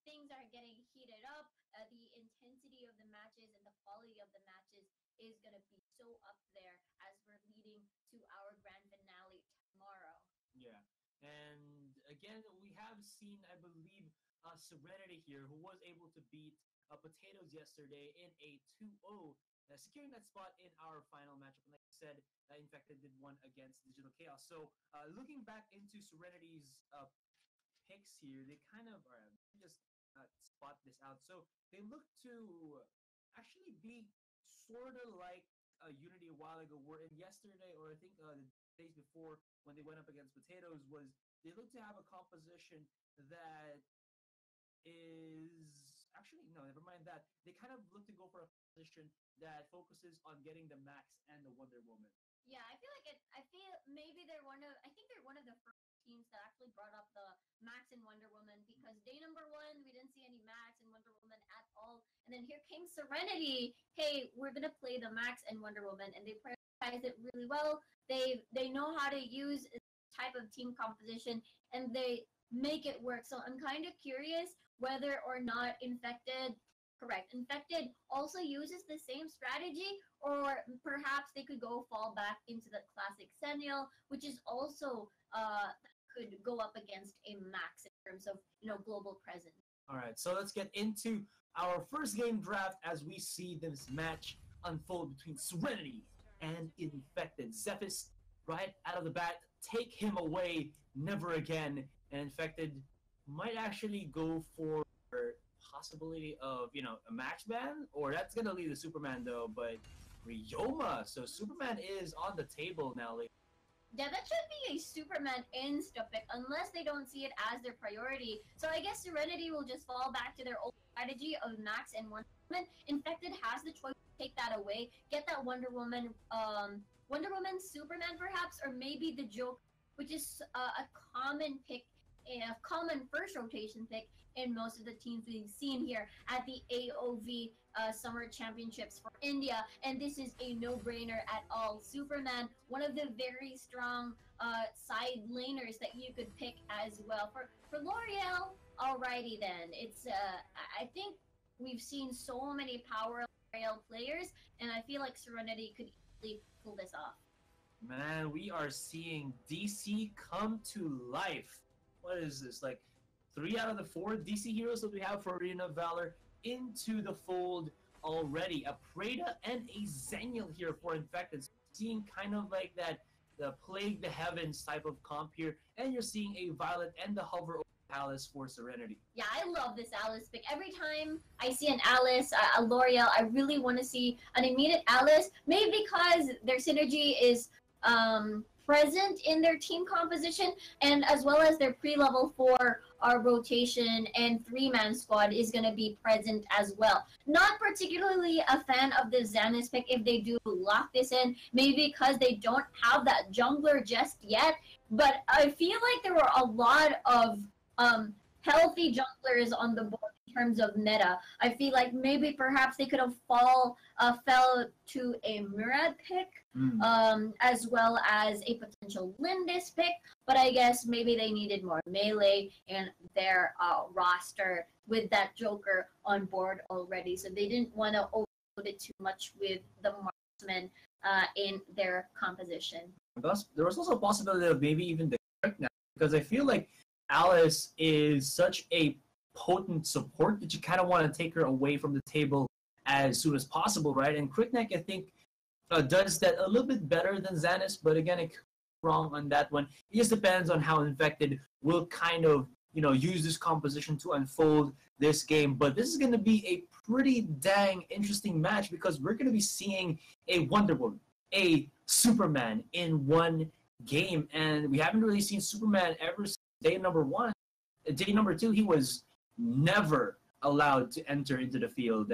things are getting heated up. The intensity of the matches and the quality of the matches is going to be so up there as we're leading to our grand finale tomorrow. Yeah. And again, we have seen, I believe, Serenity here, who was able to beat Potatoes yesterday in a 2-0, securing that spot in our final matchup. And like I said, Infected did one against Digital Chaos. So looking back into Serenity's picks here, they kind of are just spot this out. So they look to actually be sort of like Unity a while ago, where in yesterday, or I think the days before when they went up against Potatoes, was they look to have a composition that is actually no, never mind that. They kind of look to go for a position that focuses on getting the Max and the Wonder Woman. Yeah, I feel like it. I feel maybe they're one of. I think they're one of the first teams that actually brought up the Max and Wonder Woman because day number one we didn't see any Max and Wonder Woman at all, and then here came Serenity. Hey, we're gonna play the Max and Wonder Woman, and they prioritize it really well. They know how to use this type of team composition, and they make it work. So I'm kind of curious whether or not Infected. Correct. Infected also uses the same strategy, or perhaps they could go fall back into the classic Sentinel, which is also could go up against a Max in terms of global presence. All right, so let's get into our first game draft as we see this match unfold between Serenity and Infected. Zephys, right out of the bat, take him away, never again. And Infected might actually go for possibility of, a Max ban, or that's going to lead to Superman, though, but Ryoma. So Superman is on the table now, ladies. Yeah, that should be a Superman insta pick, unless they don't see it as their priority. So I guess Serenity will just fall back to their old strategy of Max and Wonder Woman. Infected has the choice to take that away, get that Wonder Woman, Superman perhaps, or maybe the Joker, which is a common pick, a common first rotation pick in most of the teams we've seen here at the AOV Summer Championships for India, and this is a no-brainer at all. Superman, one of the very strong side laners that you could pick as well. For L'Oreal, alrighty then. It's I think we've seen so many power L'Oreal players, and I feel like Serenity could easily pull this off. Man, we are seeing DC come to life. What is this, like 3 out of the 4 DC heroes that we have for Arena of Valor into the fold already? A Prada and a Zenial here for Infected. Seeing kind of like that, the Plague the Heavens type of comp here. And you're seeing a Violet and the Hover Alice for Serenity. Yeah, I love this Alice pick. Every time I see an Alice, a L'Oreal, I really want to see an immediate Alice. Maybe because their synergy is present in their team composition, and as well as their pre-level 4 rotation and 3-man squad is going to be present as well. Not particularly a fan of the Xanis pick if they do lock this in, maybe because they don't have that jungler just yet, but I feel like there were a lot of healthy junglers on the board in terms of meta. I feel like maybe perhaps they could have fell to a Murad pick, as well as a potential Lindis pick, but I guess maybe they needed more melee in their roster with that Joker on board already, so they didn't want to overload it too much with the marksman in their composition. There was also a possibility of maybe even the Crick now, because I feel like Alice is such a potent support that you kind of want to take her away from the table as soon as possible, right? And Crickneck, I think, does that a little bit better than Xanis, but again, I'm wrong on that one. It just depends on how Infected will kind of, use this composition to unfold this game. But this is going to be a pretty dang interesting match because we're going to be seeing a Wonder Woman, a Superman in one game, and we haven't really seen Superman ever since day number 1. Day number 2, he was never allowed to enter into the field.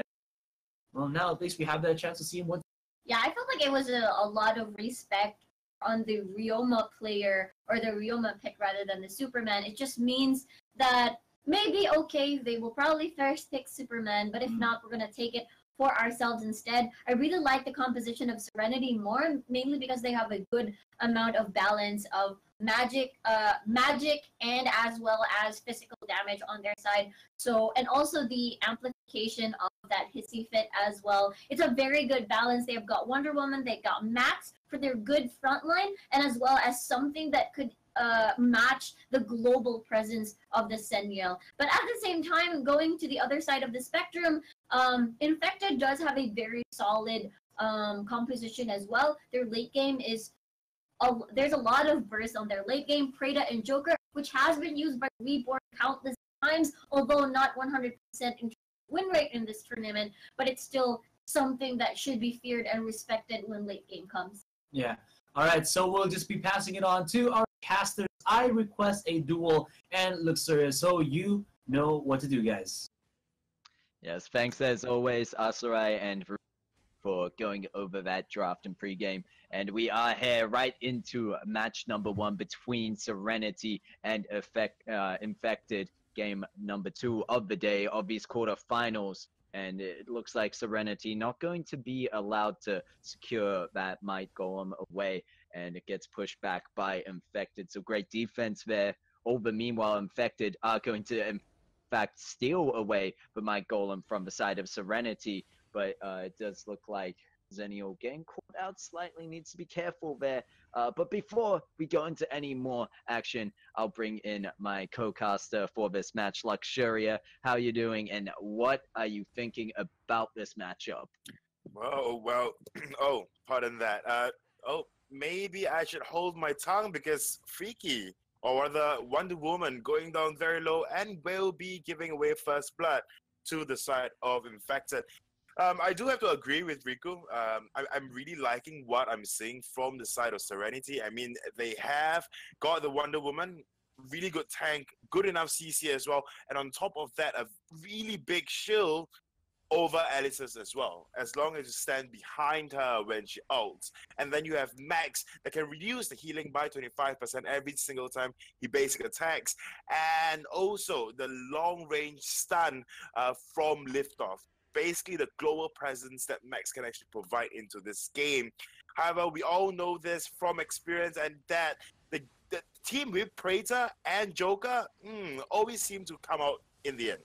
Well, now at least we have that chance to see him once. Yeah, I felt like it was a lot of respect on the Ryoma player, or the Ryoma pick rather than the Superman. It just means that maybe, okay, they will probably first pick Superman, but if not, we're going to take it for ourselves instead. I really like the composition of Serenity more, mainly because they have a good amount of balance of magic and as well as physical damage on their side. So, and also the amplification of that hissy fit as well. It's a very good balance. They've got Wonder Woman, they've got Max for their good frontline, and as well as something that could match the global presence of the Seniel. But at the same time, going to the other side of the spectrum, Infected does have a very solid composition as well. Their late game is there's a lot of bursts on their late game, Preda and Joker, which has been used by Reborn countless times, although not 100% in win rate in this tournament, but it's still something that should be feared and respected when late game comes. Yeah. All right, so we'll just be passing it on to our casters. I request a duel and Luxuria, so you know what to do, guys. Yes, thanks as always, Asarai and for going over that draft and pregame. And we are here right into match number 1 between Serenity and Infected, game number 2 of the day of these quarterfinals. And it looks like Serenity not going to be allowed to secure that Might Golem away, and it gets pushed back by Infected. So great defense there. Over meanwhile, Infected are going to, in fact, steal away the Might Golem from the side of Serenity. But it does look like Zenial getting caught out slightly, needs to be careful there. But before we go into any more action, I'll bring in my co-caster for this match, Luxuria. How are you doing, and what are you thinking about this matchup? Well, oh, pardon that. Maybe I should hold my tongue because Freaky, or rather Wonder Woman, going down very low and will be giving away first blood to the side of Infected. I do have to agree with Riku. I'm really liking what I'm seeing from the side of Serenity. I mean, they have got the Wonder Woman, really good tank, good enough CC as well, and on top of that, a really big shield over Alice's as well, as long as you stand behind her when she ults. And then you have Max that can reduce the healing by 25% every single time he basic attacks, and also the long-range stun from Liftoff. Basically the global presence that Max can actually provide into this game. However, we all know this from experience, and that the team with Praetor and Joker always seem to come out in the end.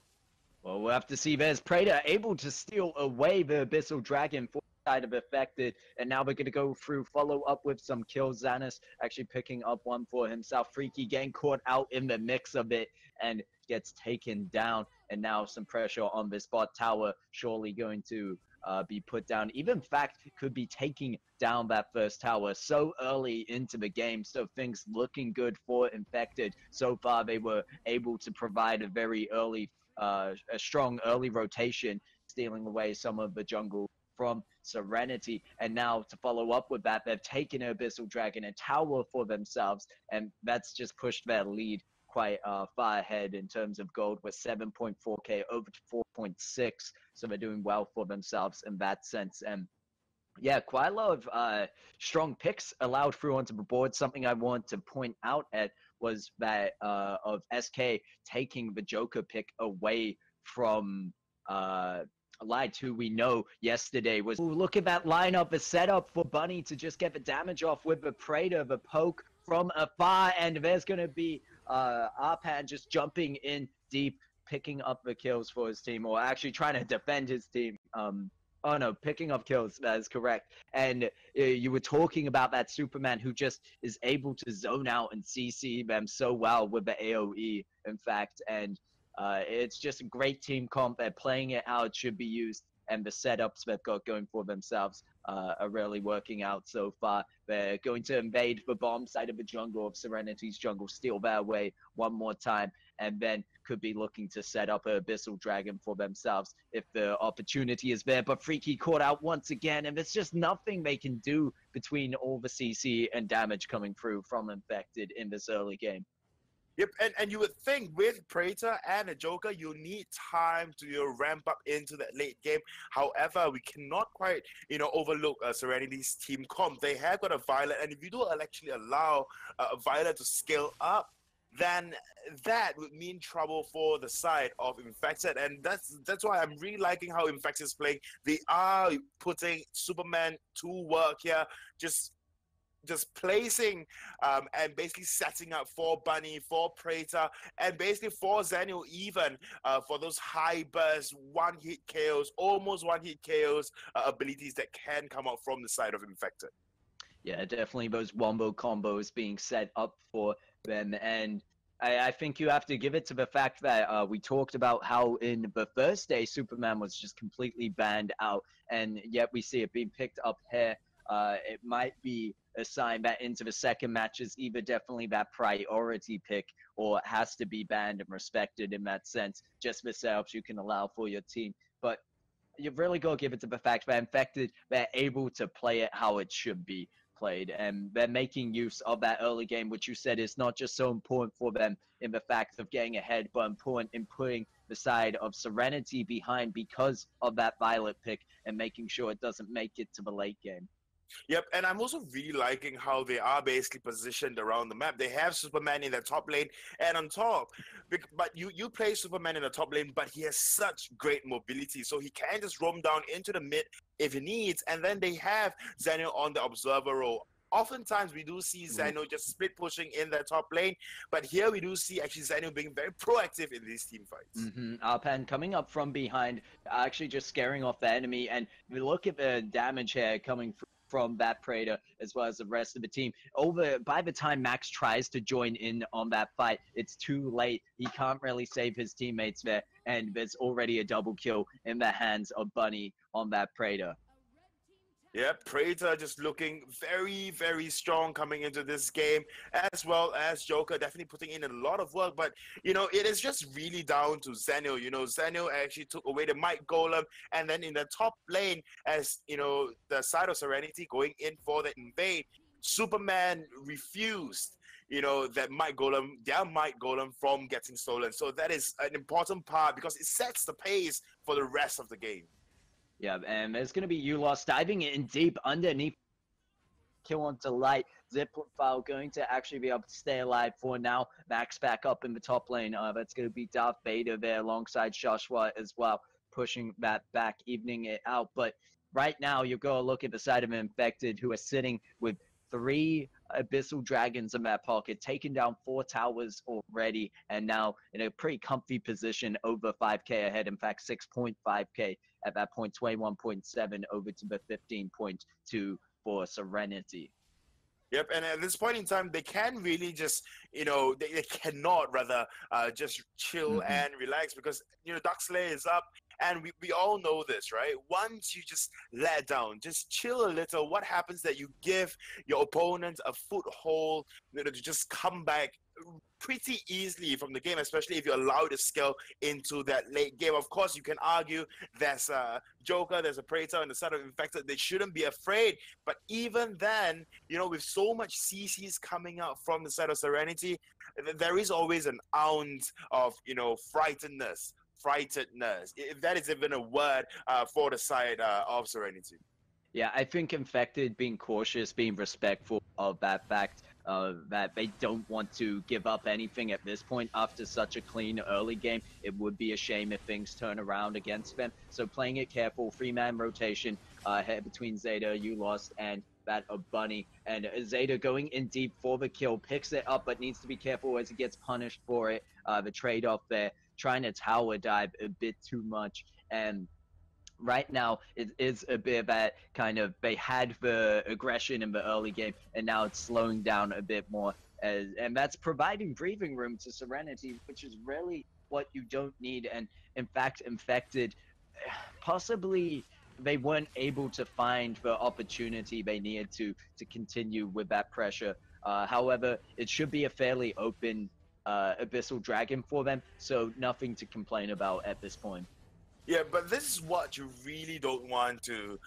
Well, we'll have to see. There's Praetor able to steal away the Abyssal Dragon for side of Affected, and now we're going to go through, follow up with some kills. Xanis actually picking up one for himself. Freaky getting caught out in the mix of it and gets taken down, and now some pressure on this bot tower, surely going to be put down. Even Fact could be taking down that first tower so early into the game, so things looking good for Infected. So far, they were able to provide a very early, a strong early rotation, stealing away some of the jungle from Serenity. And now to follow up with that, they've taken Abyssal Dragon and tower for themselves, and that's just pushed their lead quite far ahead in terms of gold, with 7.4k over to 4.6, so they're doing well for themselves in that sense. And yeah, quite a lot of strong picks allowed through onto the board. Something I want to point out at was that of SK taking the Joker pick away from Light, who we know yesterday was. Ooh, look at that lineup, the setup for Bunny to just get the damage off with the Praetor, the poke from afar, and there's going to be Arpan just jumping in deep, picking up the kills for his team, or actually trying to defend his team. Oh no, picking up kills, that is correct. And you were talking about that Superman who just is able to zone out and CC them so well with the AoE, in fact. And it's just a great team comp. They're playing it how it should be used, and the setups they've got going for themselves are really working out so far. They're going to invade the bomb side of the jungle of Serenity's jungle, steal their way one more time, and then could be looking to set up an Abyssal Dragon for themselves if the opportunity is there. But Freaky caught out once again, and there's just nothing they can do between all the CC and damage coming through from Infected in this early game. Yep, and you would think with Praetor and a Joker, you need time to ramp up into that late game. However, we cannot quite overlook Serenity's team comp. They have got a Violet, and if you do actually allow a Violet to scale up, then that would mean trouble for the side of Infected, and that's why I'm really liking how Infected is playing. They are putting Superman to work here, just placing and basically setting up for Bunny, for Praetor, and basically for Zenio even for those high burst one hit KOs, almost one hit KOs abilities that can come out from the side of Infected. Yeah, definitely those wombo combos being set up for them. And I think you have to give it to the fact that we talked about how in the first day Superman was just completely banned out, and yet we see it being picked up here. It might be a sign that into the second match is either definitely that priority pick or has to be banned and respected in that sense, just the setups you can allow for your team. But you've really got to give it to the fact that Infected, they're able to play it how it should be played, and they're making use of that early game, which you said is not just so important for them in the fact of getting ahead, but important in putting the side of Serenity behind because of that Violet pick and making sure it doesn't make it to the late game. Yep, and I'm also really liking how they are basically positioned around the map. They have Superman in the top lane and on top. But you play Superman in the top lane, but he has such great mobility, so he can just roam down into the mid if he needs. And then they have Zenio on the observer role. Oftentimes we do see Zenio just split pushing in the top lane, but here we do see actually Zenio being very proactive in these team fights. Alpan coming up from behind, actually just scaring off the enemy, and we look at the damage here coming from that Praetor as well as the rest of the team. By the time Max tries to join in on that fight, it's too late. He can't really save his teammates there, and there's already a double kill in the hands of Bunny on that Praetor. Yeah, Praetor just looking very, very strong coming into this game, as well as Joker definitely putting in a lot of work. But, it is just really down to Zenio. Zenio actually took away the Might Golem, and then in the top lane, as, the side of Serenity going in for the invade, Superman refused their Might Golem from getting stolen. So that is an important part because it sets the pace for the rest of the game. Yeah, and there's going to be Ulos diving in deep underneath. Kill onto light. Zip file going to actually be able to stay alive for now. Max back up in the top lane. That's going to be Darth Vader there alongside Joshua as well, pushing that back, evening it out. But right now, you go look at the side of Infected, who are sitting with 3 Abyssal Dragons in that pocket, taking down 4 towers already, and now in a pretty comfy position over 5k ahead. In fact, 6.5k at that point, 21.7 over to the 15.2 for Serenity. Yep, and at this point in time, they can really just, they cannot rather just chill and relax because, Dark Slayer is up, and we all know this, right? Once you just let down, just chill a little, what happens that you give your opponent a foothold, to just come back pretty easily from the game, especially if you allow the skill into that late game. Of course, you can argue there's a Joker, there's a Praetor on the side of Infected. They shouldn't be afraid. But even then, with so much CCs coming out from the side of Serenity, there is always an ounce of, frightedness, if that is even a word for the side of Serenity. Yeah, I think Infected being cautious, being respectful of that fact, that they don't want to give up anything at this point after such a clean early game. It would be a shame if things turn around against them. So playing it careful, 3-man rotation between Zeta, Ulost, and that of Bunny. And Zeta going in deep for the kill, picks it up, but needs to be careful as he gets punished for it. The trade-off there, trying to tower dive a bit too much. And right now it is a bit of that kind of, they had the aggression in the early game and now it's slowing down a bit more, and that's providing breathing room to Serenity, which is really what you don't need. And in fact, Infected, possibly they weren't able to find the opportunity they needed to continue with that pressure. However, it should be a fairly open Abyssal Dragon for them, so nothing to complain about at this point. Yeah, but this is what you really don't want to,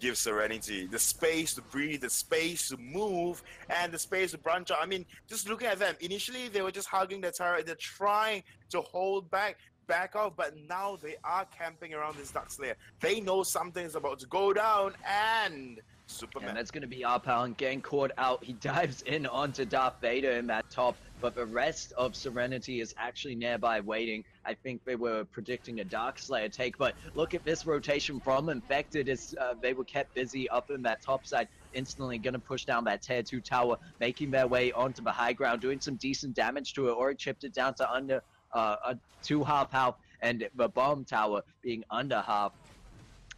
give Serenity. The space to breathe, the space to move, and the space to branch out. I mean, just looking at them, initially they were just hugging the turret. They're trying to hold back off, but now they are camping around this Dark Slayer. They know something's about to go down, and Superman. And that's going to be Arpound getting caught out. He dives in onto Darth Vader in that top, but the rest of Serenity is actually nearby waiting. I think they were predicting a Dark Slayer take, but look at this rotation from Infected as they were kept busy up in that top side, instantly going to push down that Tier 2 tower, making their way onto the high ground, doing some decent damage to it, or chipped it down to under to half health, and the bomb tower being under half.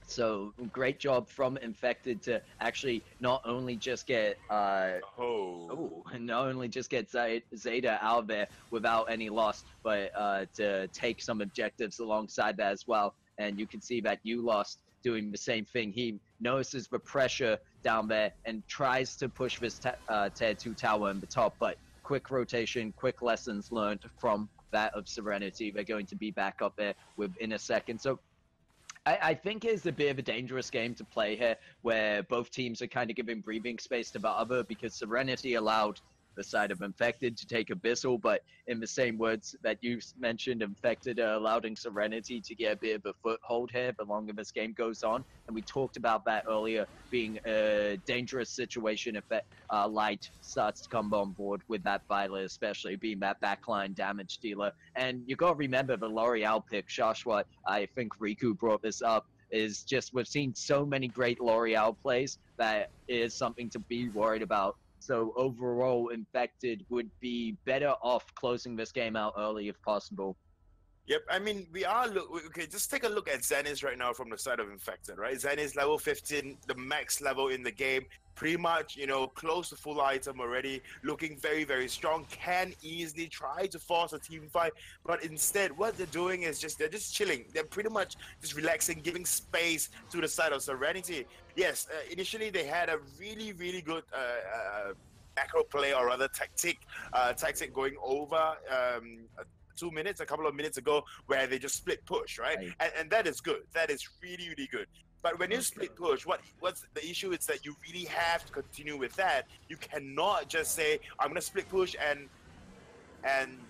So great job from Infected to actually not only just get not only just get Zeta out of there without any loss, but to take some objectives alongside that as well. And you can see that you lost doing the same thing. He notices the pressure down there and tries to push this Tier 2 tower in the top, but quick rotation, quick lessons learned from that of Serenity. They're going to be back up there within a second. So I think it's a bit of a dangerous game to play here, where both teams are kind of giving breathing space to the other, because Serenity allowed the side of Infected to take Abyssal, but in the same words that you mentioned, Infected are allowing Serenity to get a bit of a foothold here the longer this game goes on. And we talked about that earlier being a dangerous situation if that Light starts to come on board with that Valor, especially being that backline damage dealer. And you got to remember the L'Oreal pick, Shashwat, I think Riku brought this up, is just we've seen so many great L'Oreal plays that is something to be worried about. So overall, Infected would be better off closing this game out early if possible. Yep, I mean, okay, just take a look at Zenith right now from the side of Infected, right? Zenith level 15, the max level in the game, pretty much, close to full item already, looking very, very strong, can easily try to force a team fight, but instead, what they're doing is they're just chilling. They're pretty much just relaxing, giving space to the side of Serenity. Yes, initially they had a really, really good macro play, or rather tactic going over 2 minutes, a couple of minutes ago, where they just split push, right? And that is good. That is really, really good. But when you split push, what's the issue is that you really have to continue with that. You cannot just say, I'm gonna split push and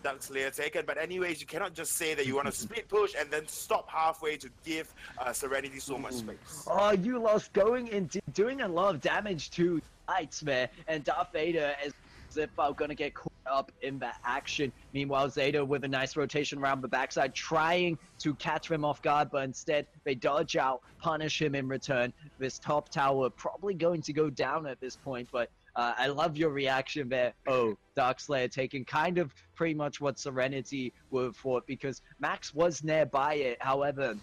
Dark Slayer taken. But anyways, you cannot just say that you want to split push and then stop halfway to give Serenity so much space. Oh, you lost going into doing a lot of damage to Lights, man, and Darth Vader as if I'm gonna get caught up in the action. Meanwhile, Zeta with a nice rotation around the backside, trying to catch him off guard, but instead they dodge out, punish him in return. This top tower probably going to go down at this point, but I love your reaction there. Oh, Dark Slayer taking kind of pretty much what Serenity would have fought, because Max was nearby it. However,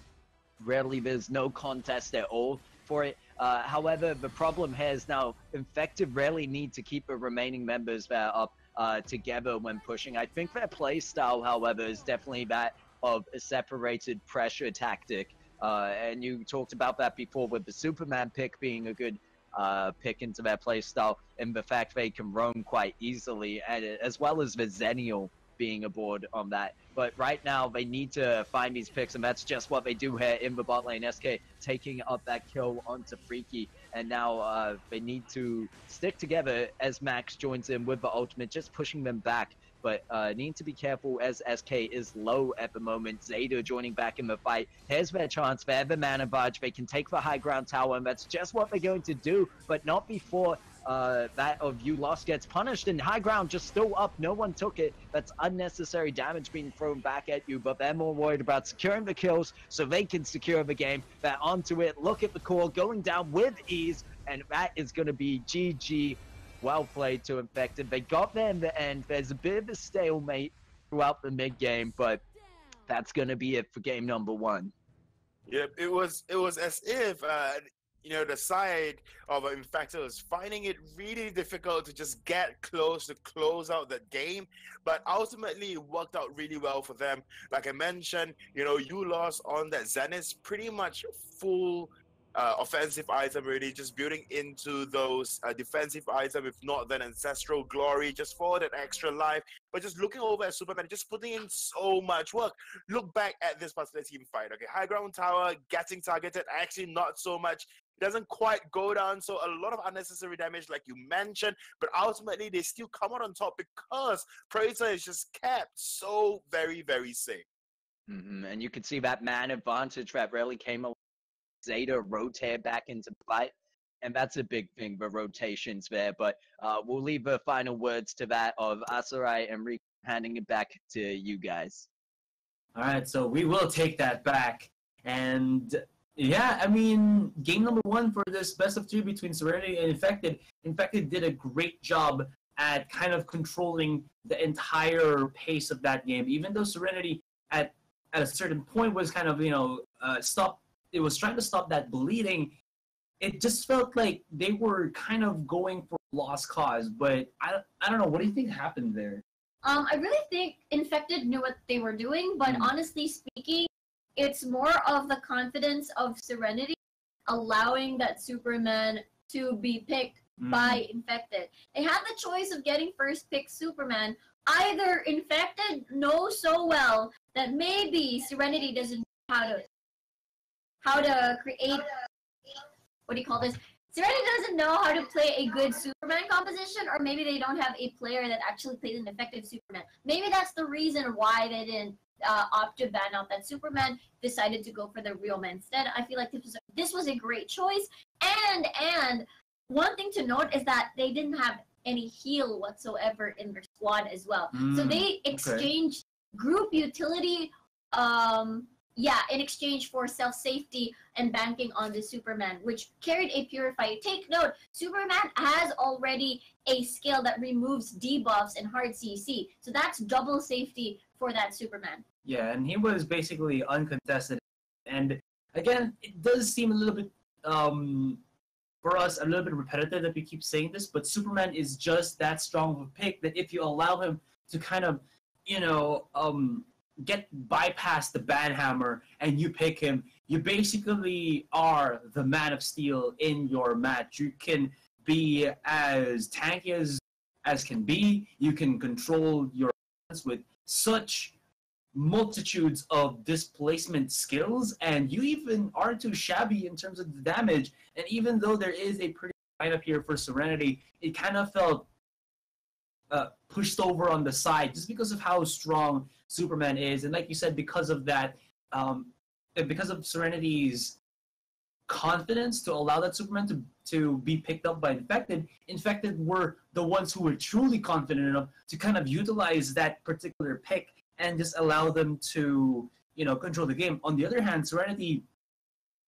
rarely there's no contest at all for it. However, the problem here is now Infected rarely need to keep the remaining members there up together when pushing. I think their play style, however, is definitely that of a separated pressure tactic. And you talked about that before with the Superman pick being a good pick into their play style, and the fact they can roam quite easily, and as well as the Zenial being aboard on that. But right now they need to find these picks, and that's just what they do here in the bot lane. SK taking up that kill onto Freaky, and now they need to stick together as Max joins in with the ultimate, just pushing them back. But need to be careful as SK is low at the moment. Zeta joining back in the fight. Here's their chance. They have the mana badge. They can take the high ground tower, and that's just what they're going to do, but not before that of you lost gets punished, and high ground just still up. No one took it. That's unnecessary damage being thrown back at you, but they're more worried about securing the kills so they can secure the game. They're onto it. Look at the core going down with ease, and that is going to be GG. Well played to Infected. They got there in the end. There's a bit of a stalemate throughout the mid game, but that's going to be it for game number one. Yep, it was as if the side of Infected was finding it really difficult to just get close to close out that game, but ultimately it worked out really well for them. Like I mentioned, you lost on that Zenith, pretty much full offensive item, really just building into those defensive item, if not then ancestral glory, just for that extra life. But just looking over at Superman, just putting in so much work. Look back at this particular team fight. Okay, high ground tower getting targeted, actually not so much It doesn't quite go down, so a lot of unnecessary damage, like you mentioned. But ultimately, they still come out on top because Predator is just kept so very, very safe. And you can see that man advantage that really came along. Zeta rotate back into play. And that's a big thing, the rotations there. But we'll leave the final words to that of Asarai and Riku, handing it back to you guys. All right, so we will take that back. And yeah, I mean, game number 1 for this best of 2 between Serenity and Infected. Infected did a great job at kind of controlling the entire pace of that game, even though Serenity at a certain point was kind of, stopped. It was trying to stop that bleeding. It just felt like they were kind of going for lost cause, but I don't know. What do you think happened there? I really think Infected knew what they were doing, but honestly speaking, it's more of the confidence of Serenity allowing that Superman to be picked by Infected. They had the choice of getting first pick Superman. Either Infected knows so well that maybe Serenity doesn't know how to create, what do you call this? Serenity doesn't know how to play a good Superman composition, or maybe they don't have a player that actually plays an effective Superman. Maybe that's the reason why they didn't opt to ban out that Superman, decided to go for the real man instead. I feel like this was a great choice. And one thing to note is that they didn't have any heal whatsoever in their squad as well. So they exchanged group utility in exchange for self-safety and banking on the Superman, which carried a Purify. Take note, Superman has already a skill that removes debuffs and hard CC. So that's double safety for that Superman. Yeah, and he was basically uncontested. And again, it does seem a little bit, for us, a little bit repetitive that we keep saying this, but Superman is just that strong of a pick that if you allow him to kind of, get bypast the banhammer and you pick him, you basically are the Man of Steel in your match. You can be as tanky as can be. You can control your opponents with such multitudes of displacement skills, and you even aren't too shabby in terms of the damage. And even though there is a pretty lineup here for Serenity, it kind of felt pushed over on the side just because of how strong Superman is. And like you said, because of that, because of Serenity's confidence to allow that Superman to be picked up by Infected were the ones who were truly confident enough to kind of utilize that particular pick and just allow them to, control the game. On the other hand, Serenity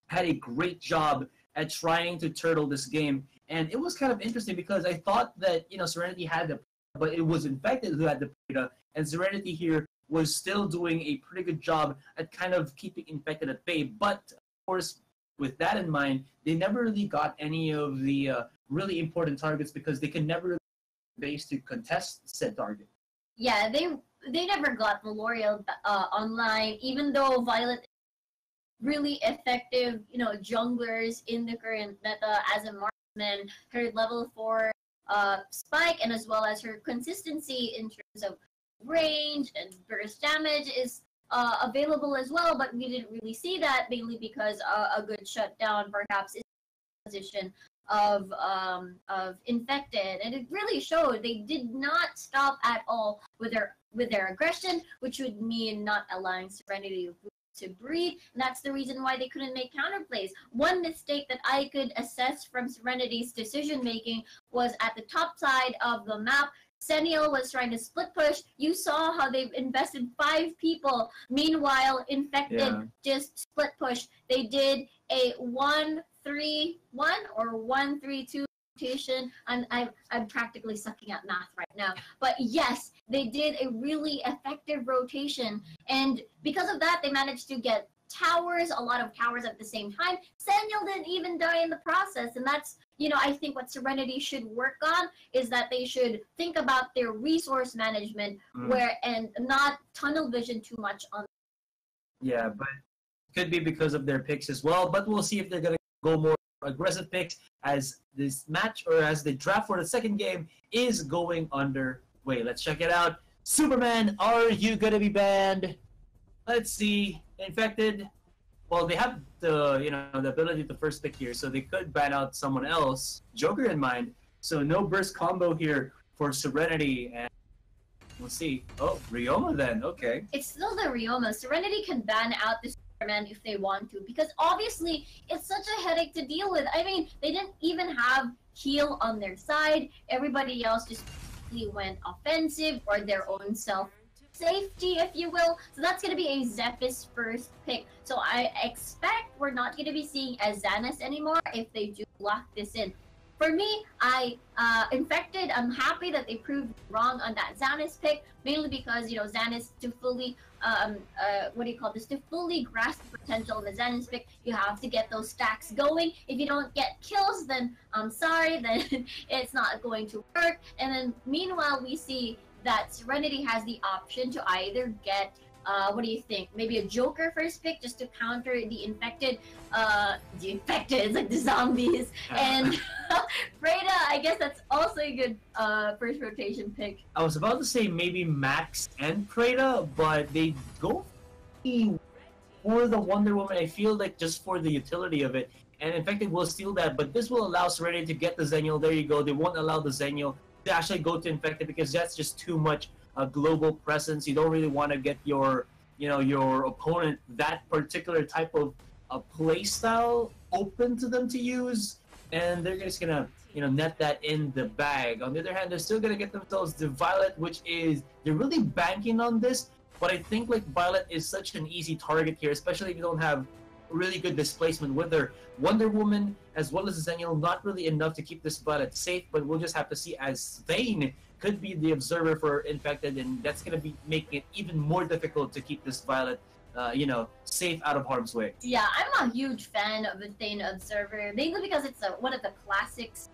had a great job at trying to turtle this game. And it was kind of interesting because I thought that, Serenity had the, but it was Infected who had the Preda, and Serenity here was still doing a pretty good job at kind of keeping Infected at bay. But, of course, with that in mind, they never really got any of the really important targets because they can never really base to contest said target. Yeah, they never got Valor online, even though Violet really effective, junglers in the current meta as a marksman. Her level 4 spike, and as well as her consistency in terms of range and burst damage is available as well, but we didn't really see that, mainly because a good shutdown perhaps is in the position of Infected, and it really showed. They did not stop at all with their aggression, which would mean not allowing Serenity to breathe, and that's the reason why they couldn't make counterplays. One mistake that I could assess from Serenity's decision making was at the top side of the map. Seniel was trying to split push. You saw how they've invested 5 people. Meanwhile, Infected just split push. They did a 1-3-1 or 1-3-2 rotation. I'm practically sucking at math right now. But yes, they did a really effective rotation. And because of that, they managed to get towers, a lot of towers at the same time. Seniel didn't even die in the process. And that's, I think what Serenity should work on is that they should think about their resource management and not tunnel vision too much on. Yeah, but it could be because of their picks as well. But we'll see if they're going to go more aggressive picks as this match, or as the draft for the second game is going underway. Let's check it out. Superman, are you going to be banned? Let's see. Infected. well, they have the the ability to first pick here, so they could ban out someone else, Joker in mind. So no burst combo here for Serenity, and we'll see. Oh, Ryoma then. Okay. It's still the Ryoma. Serenity can ban out the Superman if they want to, because obviously it's such a headache to deal with. I mean, they didn't even have heal on their side. Everybody else just went offensive or their own self safety, if you will. So that's going to be a Zephyr's first pick. So I expect we're not going to be seeing a Xanas anymore if they do lock this in. For me, Infected, I'm happy that they proved wrong on that Xanas pick, mainly because, Xanas to fully, to fully grasp the potential of the Xanas pick, you have to get those stacks going. If you don't get kills, then I'm sorry, then it's not going to work. And then meanwhile, we see that Serenity has the option to either get what do you think? Maybe a Joker first pick just to counter the infected. It's like the zombies. And Freda, I guess that's also a good first rotation pick. I was about to say maybe Max and Preda, but they go for the Wonder Woman. I feel like just for the utility of it. And Infected will steal that, but this will allow Serenity to get the Zenial. There you go. They won't allow the Zenial to actually go to Infected because that's just too much global presence. You don't really want to get your opponent that particular type of play style open to them to use, and they're just gonna net that in the bag. On the other hand, they're still gonna get themselves the Violet, which is they're really banking on this. But I think like Violet is such an easy target here, especially if you don't have really good displacement with her. Wonder Woman as well as Zenial, not really enough to keep this Violet safe, but we'll just have to see as Thane could be the observer for Infected, and that's going to be making it even more difficult to keep this Violet, safe out of harm's way. Yeah, I'm a huge fan of the Thane Observer, mainly because it's one of the classics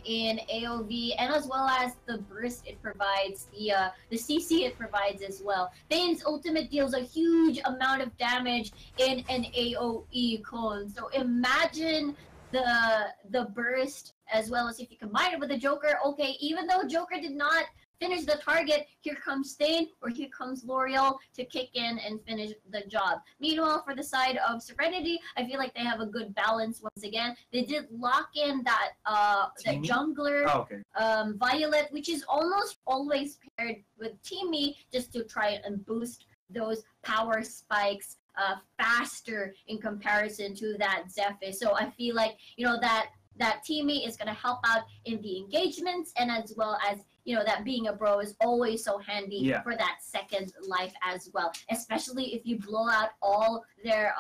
in AOV, and as well as the burst it provides, the CC it provides as well. Thane's ultimate deals a huge amount of damage in an AOE cone. So imagine the burst, as well as if you combine it with the Joker. Okay, even though Joker did not finish the target, here comes Thane or here comes L'Oreal to kick in and finish the job. Meanwhile, for the side of Serenity, I feel like they have a good balance once again. They did lock in that jungler Violet, which is almost always paired with Teamy, just to try and boost those power spikes faster in comparison to that Zephyr. So I feel like that Teamy is going to help out in the engagements, and as well as that being a bro is always so handy for that second life as well, especially if you blow out all their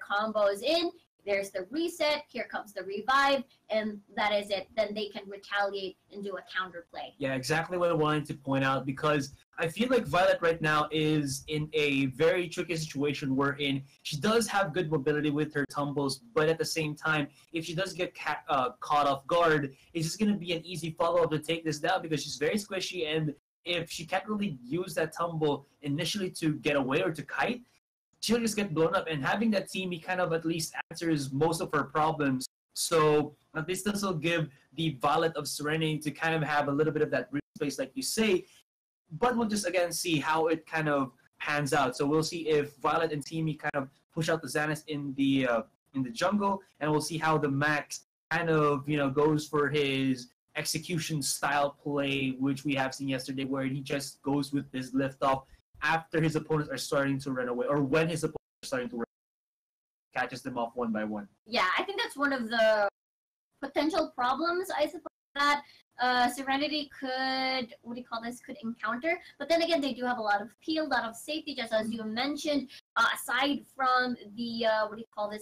combos in. There's the reset, here comes the revive, and that is it. Then they can retaliate and do a counterplay. Yeah, exactly what I wanted to point out, because I feel like Violet right now is in a very tricky situation wherein she does have good mobility with her tumbles, but at the same time, if she does get caught off guard, it's just going to be an easy follow-up to take this down because she's very squishy, and if she can't really use that tumble initially to get away or to kite, she'll just get blown up, and having that team, he kind of at least answers most of her problems. So at least this will give the Violet of Serenity to kind of have a little bit of that breathing space, like you say. But we'll just again see how it kind of pans out. So we'll see if Violet and Teamy kind of push out the Xanas in the jungle, and we'll see how the Max kind of goes for his execution style play, which we have seen yesterday, where he just goes with his lift off after his opponents are starting to run away, or when his opponents are starting to run away, catches them off one by one. Yeah, I think that's one of the potential problems, I suppose, that Serenity could encounter. But then again, they do have a lot of peel, a lot of safety, just as you mentioned. Aside from the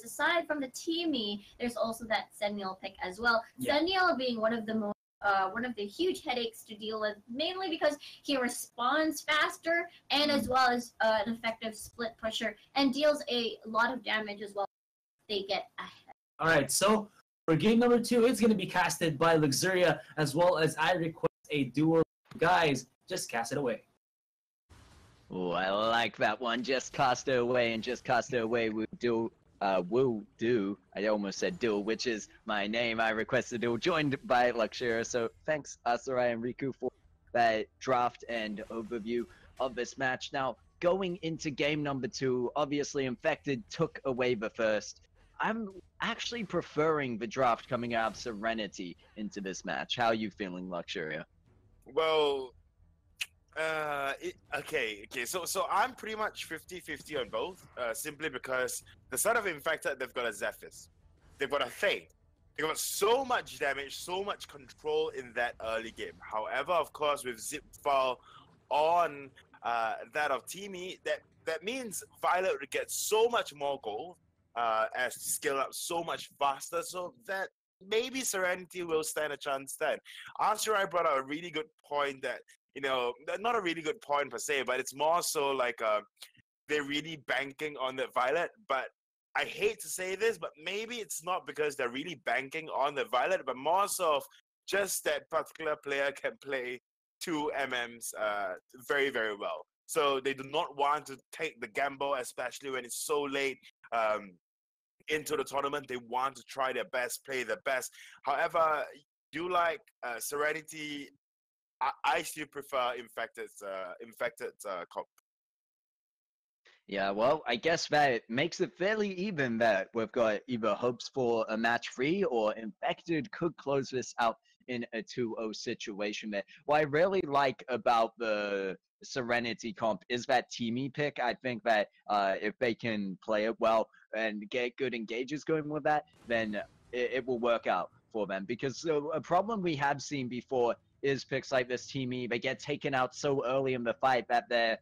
aside from the Teamy, there's also that Zenial pick as well. Yeah. Zenial being one of the huge headaches to deal with, mainly because he responds faster and as well as an effective split pusher and deals a lot of damage as well. They get ahead. All right, so for game number 2, it's going to be casted by Luxuria, as well as I request a duel. Guys, just cast it away. Oh, I like that one. Just cast it away, and just cast it away will do. I almost said duel, which is my name. I requested duel, joined by Luxuria. So thanks, Asarai and Riku, for that draft and overview of this match. Now, going into game number 2, obviously Infected took away the first. I'm actually preferring the draft coming out of Serenity into this match. How are you feeling, Luxuria? Well, okay. So I'm pretty much 50-50 on both, simply because the side of Infected, they've got a Zephyrus. They've got a Thane. They got so much damage, so much control in that early game. However, of course, with Zip File on that of Teamy, that means Violet would get so much more gold as to scale up so much faster, so that maybe Serenity will stand a chance then. Ashirai brought out a really good point that, not a really good point per se, but it's more so like they're really banking on the Violet, but I hate to say this, but maybe it's not because they're really banking on the Violet, but more so of just that particular player can play 2 MMs very, very well. So they do not want to take the gamble, especially when it's so late into the tournament. They want to try their best, play their best. However, you like Serenity, I still prefer infected comp. Yeah, well, I guess that makes it fairly even that we've got either hopes for a match 3 or Infected could close this out in a 2-0 situation there. What I really like about the Serenity comp is that teamy pick. I think that if they can play it well and get good engages going with that, then it will work out for them. Because a problem we have seen before is picks like this teamy, they get taken out so early in the fight that they're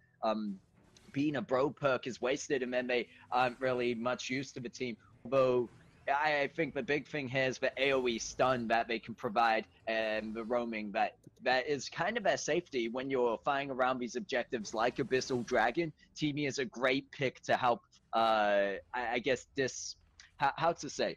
being a bro perk is wasted, and then they aren't really much use to the team. Although I think the big thing here is the AoE stun that they can provide and the roaming that is kind of a safety when you're fighting around these objectives like Abyssal Dragon. Teamy is a great pick to help, I guess, how to say,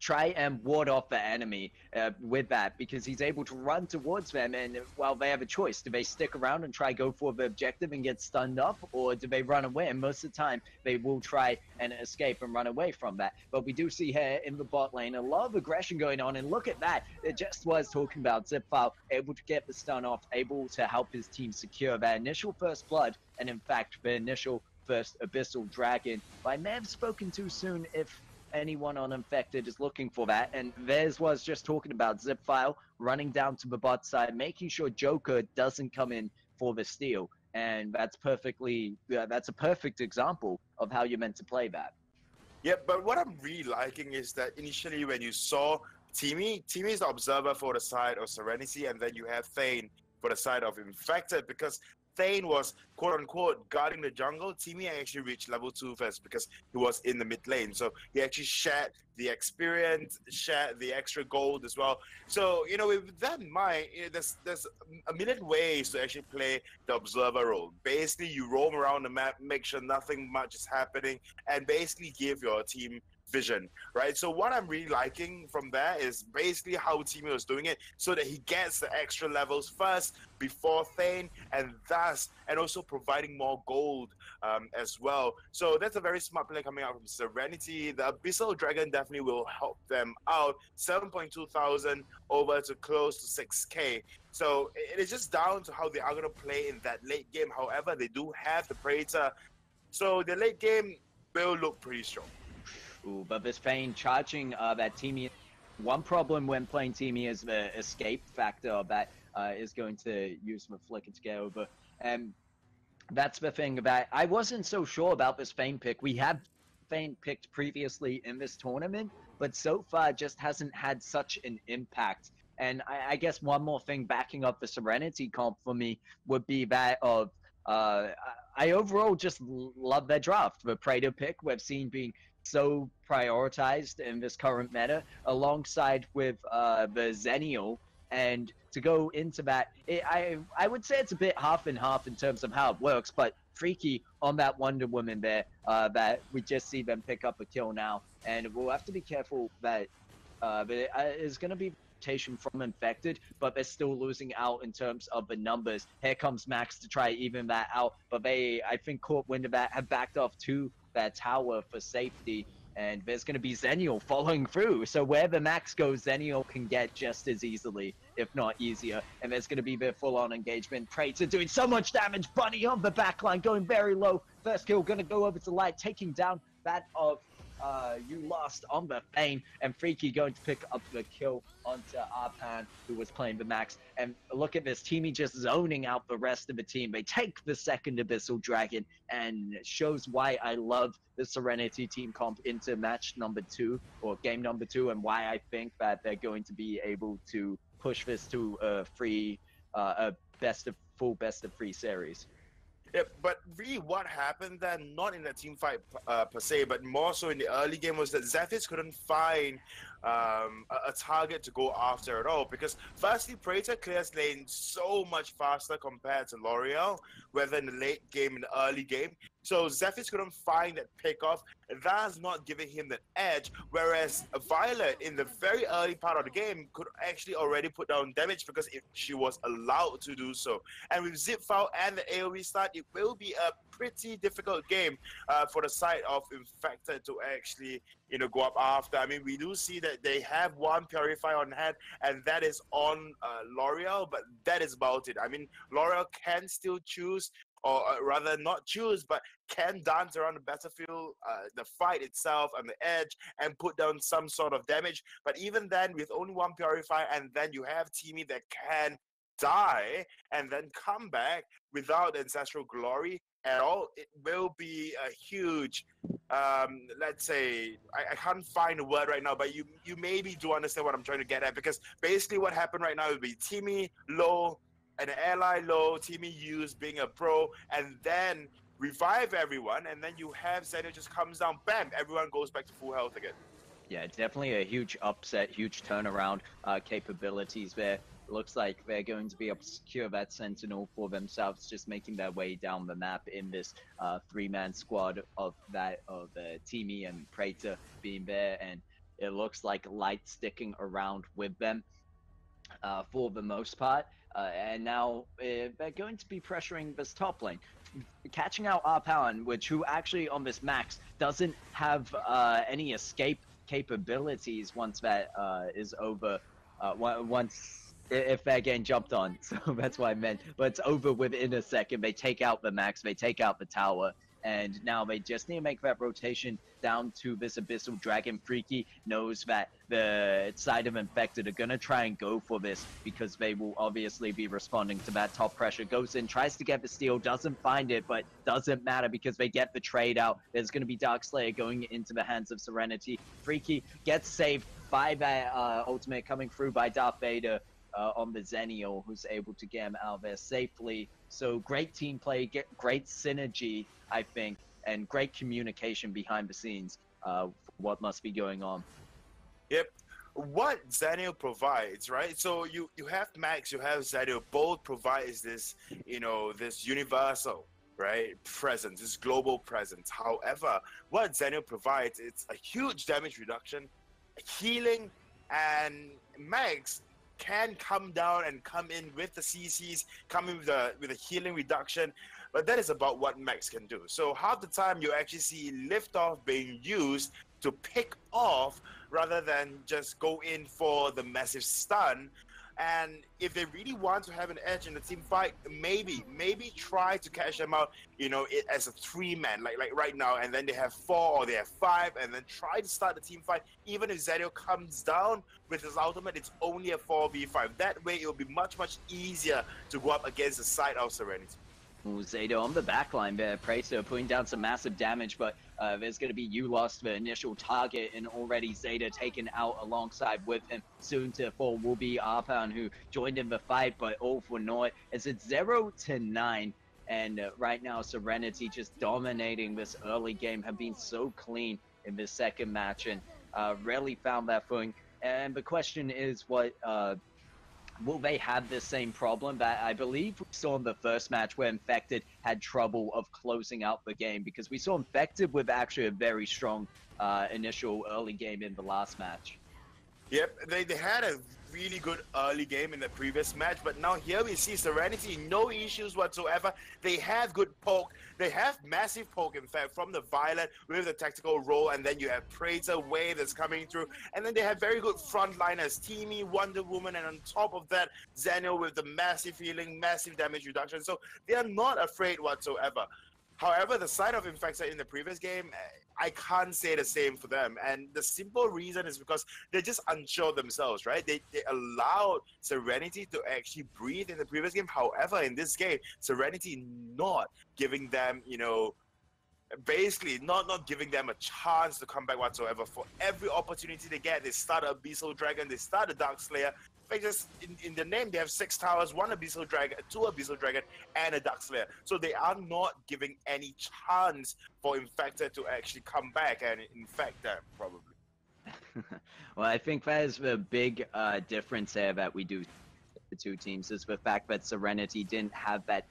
try and ward off the enemy with that, because he's able to run towards them, and well, they have a choice. Do they stick around and try go for the objective and get stunned up, or do they run away? And most of the time they will try and escape and run away from that. But we do see here in the bot lane a lot of aggression going on, and look at that. It just was talking about Zipfile able to get the stun off, able to help his team secure that initial first blood, and in fact the initial first Abyssal Dragon. But I may have spoken too soon if anyone on Infected is looking for that. And theirs was just talking about Zipfile running down to the bot side, making sure Joker doesn't come in for the steal. And that's that's a perfect example of how you're meant to play that. Yeah, but what I'm really liking is that initially when you saw Teamy is the observer for the side of Serenity, and then you have Thane for the side of Infected, because Thane was quote-unquote guarding the jungle. Teamy actually reached level 2 first because he was in the mid lane. So he actually shared the experience, shared the extra gold as well. So, with that in mind, there's a million ways to actually play the observer role. Basically, you roam around the map, make sure nothing much is happening, and basically give your team vision, right? So what I'm really liking from that is basically how Teamy was doing it, so that he gets the extra levels first before Thane, and also providing more gold as well. So that's a very smart play coming out from Serenity. The Abyssal Dragon definitely will help them out. 7.2 thousand over to close to 6K. So it is just down to how they are going to play in that late game. However, they do have the Praetor, so the late game will look pretty strong. Ooh, but this Thane charging that Teamy. One problem when playing Teamy is the escape factor that is going to use the flicker to get over. And that's the thing that I wasn't so sure about this Thane pick. We have Thane picked previously in this tournament, but so far just hasn't had such an impact. And I guess one more thing backing up the Serenity comp for me would be that of I overall just love their draft. The Praetor pick we've seen being so prioritized in this current meta, alongside with the Xennial. And to go into that, I would say it's a bit half and half in terms of how it works, but Freaky on that Wonder Woman there, that we just see them pick up a kill now. And we'll have to be careful that there is going to be rotation from Infected, but they're still losing out in terms of the numbers. Here comes Max to try even that out, but they, I think, caught wind of that, have backed off to that tower for safety. And there's going to be Zenial following through. So wherever Max goes, Zenial can get just as easily, if not easier. And there's going to be the full-on engagement. Praetor doing so much damage. Bunny on the backline, going very low. First kill going to go over to Light, taking down that of You Lost on the Fane. And Freaky going to pick up the kill onto Arpan, who was playing the Max. And look at this, Teamy just zoning out the rest of the team. They take the second Abyssal Dragon, and it shows why I love the Serenity team comp into match number 2, or game number 2, and why I think that they're going to be able to push this to a full best of 3 series. Yeah, but really what happened then, not in the team fight per se, but more so in the early game, was that Zephyrs couldn't find a target to go after at all, because firstly, Praetor clears lane so much faster compared to L'Oreal, whether in the late game, in the early game. So Zephyrs couldn't find that pick-off. That's not giving him that edge, whereas Violet in the very early part of the game could actually already put down damage because she was allowed to do so. And with Zip Foul and the AoE start, it will be a pretty difficult game for the side of Infected to actually, go up after. I mean, we do see that they have one Purify on hand, and that is on L'Oreal, but that is about it. I mean, L'Oreal can still choose, or rather not choose, but can dance around the battlefield, the fight itself and the edge, and put down some sort of damage. But even then, with only one Purify, and then you have Teamy that can die and then come back without Ancestral Glory at all, it will be a huge, let's say, I can't find a word right now, but you maybe do understand what I'm trying to get at, because basically what happened right now will be Teamy low, an ally low, Teamy use being a pro, and then revive everyone, and then you have Zeno just comes down, bam, everyone goes back to full health again. Yeah, definitely a huge upset, huge turnaround capabilities there. Looks like they're going to be able to secure that Sentinel for themselves, just making their way down the map in this 3-man squad of Teamy and Praetor being there, and it looks like Light sticking around with them for the most part. And now they're going to be pressuring this top lane, catching out Arpan, who actually on this max doesn't have any escape capabilities once that is over. If they're getting jumped on, so that's what I meant. But it's over within a second. They take out the max, they take out the tower, and now they just need to make that rotation down to this Abyssal Dragon. Freaky knows that the side of Infected are going to try and go for this, because they will obviously be responding to that top pressure. Goes in, tries to get the steal, doesn't find it, but doesn't matter because they get the trade out. There's going to be Darkslayer going into the hands of Serenity. Freaky gets saved by that ultimate coming through by Darth Vader on the Zenial, who's able to get him out there safely. So great team play, great synergy, I think, and great communication behind the scenes for what must be going on. Yep. What Zenial provides, right? So you have Max, you have Zenial, both provides this, this universal, right, presence, this global presence. However, what Zenial provides, it's a huge damage reduction, healing, and Max can come down and come in with the CCs, come in with a healing reduction, but that is about what Max can do. So half the time you actually see Liftoff being used to pick off rather than just go in for the massive stun. And if they really want to have an edge in the team fight, maybe try to catch them out, as a 3-man, like right now, and then they have 4 or they have 5, and then try to start the team fight. Even if Zediel comes down with his ultimate, it's only a 4v5. That way, it will be much easier to go up against the side of Serenity. Ooh, Zaydo on the backline there. Praetor putting down some massive damage, but there's going to be You Lost the initial target, and already Zayda taken out alongside with him. Soon to fall will be Arpan, who joined in the fight, but all for naught. As it's 0-9, and right now Serenity just dominating this early game, have been so clean in this second match, and really found that footing. And the question is, what will they have the same problem that I believe we saw in the first match, where Infected had trouble of closing out the game? Because we saw Infected with actually a very strong initial early game in the last match. Yep, they had a really good early game in the previous match, but now here we see Serenity, no issues whatsoever. They have good poke. They have massive poke, in fact, from the Violet with the tactical roll, and then you have Praetor Wave that's coming through, and then they have very good frontliners, Teamy, Wonder Woman, and on top of that, Zeno with the massive healing, massive damage reduction. So they are not afraid whatsoever. However, the side of Infected in the previous game, I can't say the same for them. And the simple reason is because they're just unsure themselves, right? They allowed Serenity to actually breathe in the previous game. However, in this game, Serenity not giving them, basically not giving them a chance to come back whatsoever. For every opportunity they get, they start a Abyssal Dragon, they start a Dark Slayer. They just in the name they have 6 towers, 1 Abyssal Dragon, 2 Abyssal Dragon, and a Dark Slayer. So they are not giving any chance for Infected to actually come back and infect them, probably. Well, I think that is the big difference there that we do the two teams is the fact that Serenity didn't have that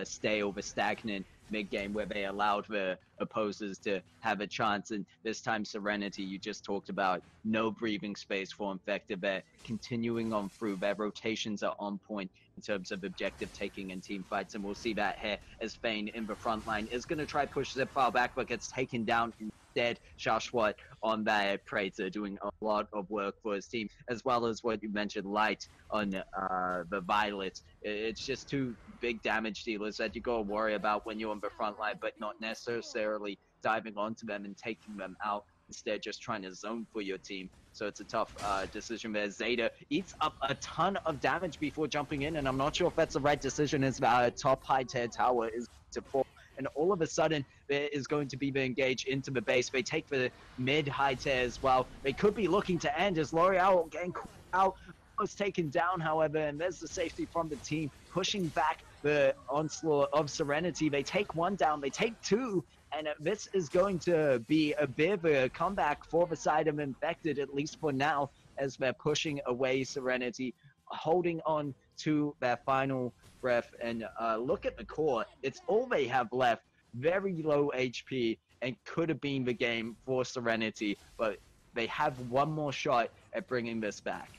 stay over stagnant mid-game where they allowed the opposers to have a chance. And this time Serenity, you just talked about no breathing space for Infected. They're continuing on through. Their rotations are on point in terms of objective taking and team fights. And we'll see that here as Fane in the front line is going to try push Zipfile back, but gets taken down instead. Shashwat on that Praetor doing a lot of work for his team, as well as what you mentioned, Light on the Violet. It's just two big damage dealers that you got to worry about when you're on the front line, but not necessarily diving onto them and taking them out. Instead, just trying to zone for your team. So it's a tough decision there. Zeta eats up a ton of damage before jumping in, and I'm not sure if that's the right decision as the top high tier tower is to fall. And all of a sudden, there is going to be the engage into the base. They take the mid-high tier as well. They could be looking to end as L'Oreal getting out, was taken down, however, and there's the safety from the team, pushing back the onslaught of Serenity. They take one down, they take two, and this is going to be a bit of a comeback for the side of Infected, at least for now, as they're pushing away Serenity, holding on to their final breath. And look at the core. It's all they have left. Very low HP, and could have been the game for Serenity, but they have one more shot at bringing this back.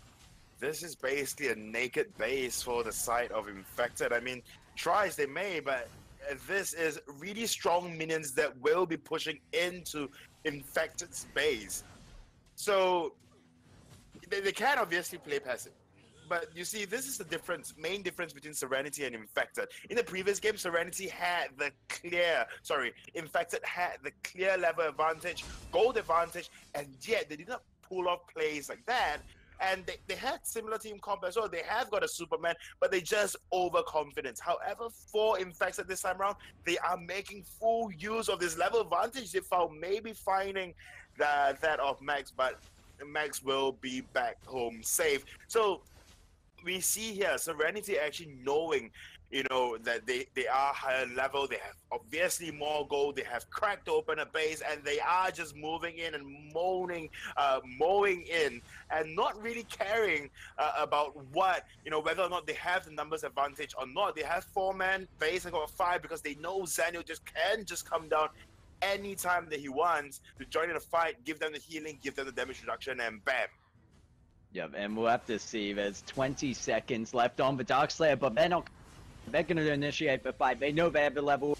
This is basically a naked base for the side of Infected. I mean, try as they may, but this is really strong minions that will be pushing into Infected's base. So they can obviously play passive. But you see, this is the main difference between Serenity and Infected. In the previous game, Infected had the clear level advantage, gold advantage, and yet they did not pull off plays like that. And they had similar team comp as well. They have got a Superman, but they just overconfident. However, for Infected this time around, they are making full use of this level advantage. They found maybe finding that of Max, but Max will be back home safe. So we see here Serenity actually knowing, that they are higher level. They have obviously more gold. They have cracked open a base, and they are just moving in and mowing in, and not really caring about whether or not they have the numbers advantage or not. They have 4-man base and got 5 because they know Zeno can come down anytime that he wants to join in a fight, give them the healing, give them the damage reduction, and bam. Yep, and we'll have to see. There's 20 seconds left on the Dark Slayer, but they're going to initiate the fight. They know they have the level.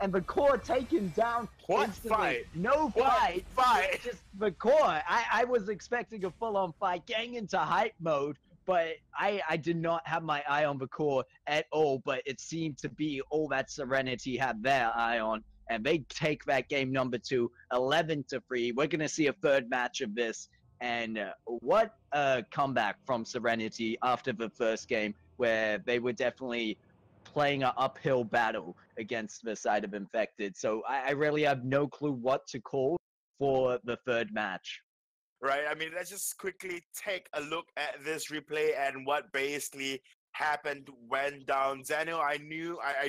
And the core taken down instantly. Fight? No fight. Fight. Just the core. I was expecting a full-on fight, getting into hype mode, but I did not have my eye on the core at all, but it seemed to be all that Serenity had their eye on. And they take that game number 2, 11-3. We're going to see a third match of this. And what a comeback from Serenity after the first game, where they were definitely playing an uphill battle against the side of Infected. So I really have no clue what to call for the third match. Right. I mean, let's just quickly take a look at this replay and what basically happened, went down. Zeno, I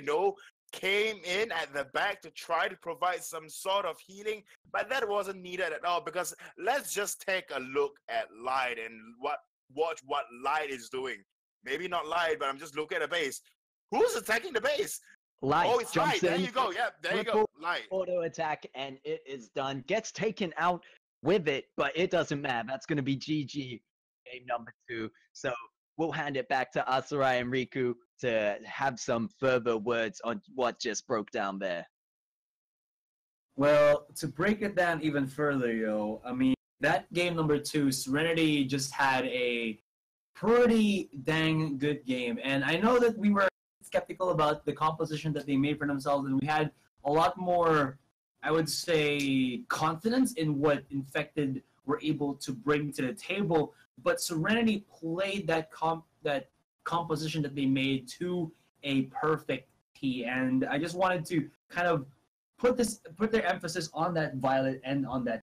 know, came in at the back to try to provide some sort of healing, but that wasn't needed at all, because let's just take a look at Light and watch what Light is doing. Maybe not Light, but I'm just looking at the base. Who's attacking the base? Light. Oh, it's Light. There you go. Yeah, there you go. Light. Auto attack, and it is done. Gets taken out with it, but it doesn't matter. That's going to be GG game number 2. So we'll hand it back to Asarai and Riku to have some further words on what just broke down there. Well, to break it down even further, I mean, that game number 2, Serenity just had a pretty dang good game. And I know that we were skeptical about the composition that they made for themselves, and we had a lot more, I would say, confidence in what Infected were able to bring to the table. But Serenity played that composition that they made to a perfect T. And I just wanted to kind of put their emphasis on that Violet and on that.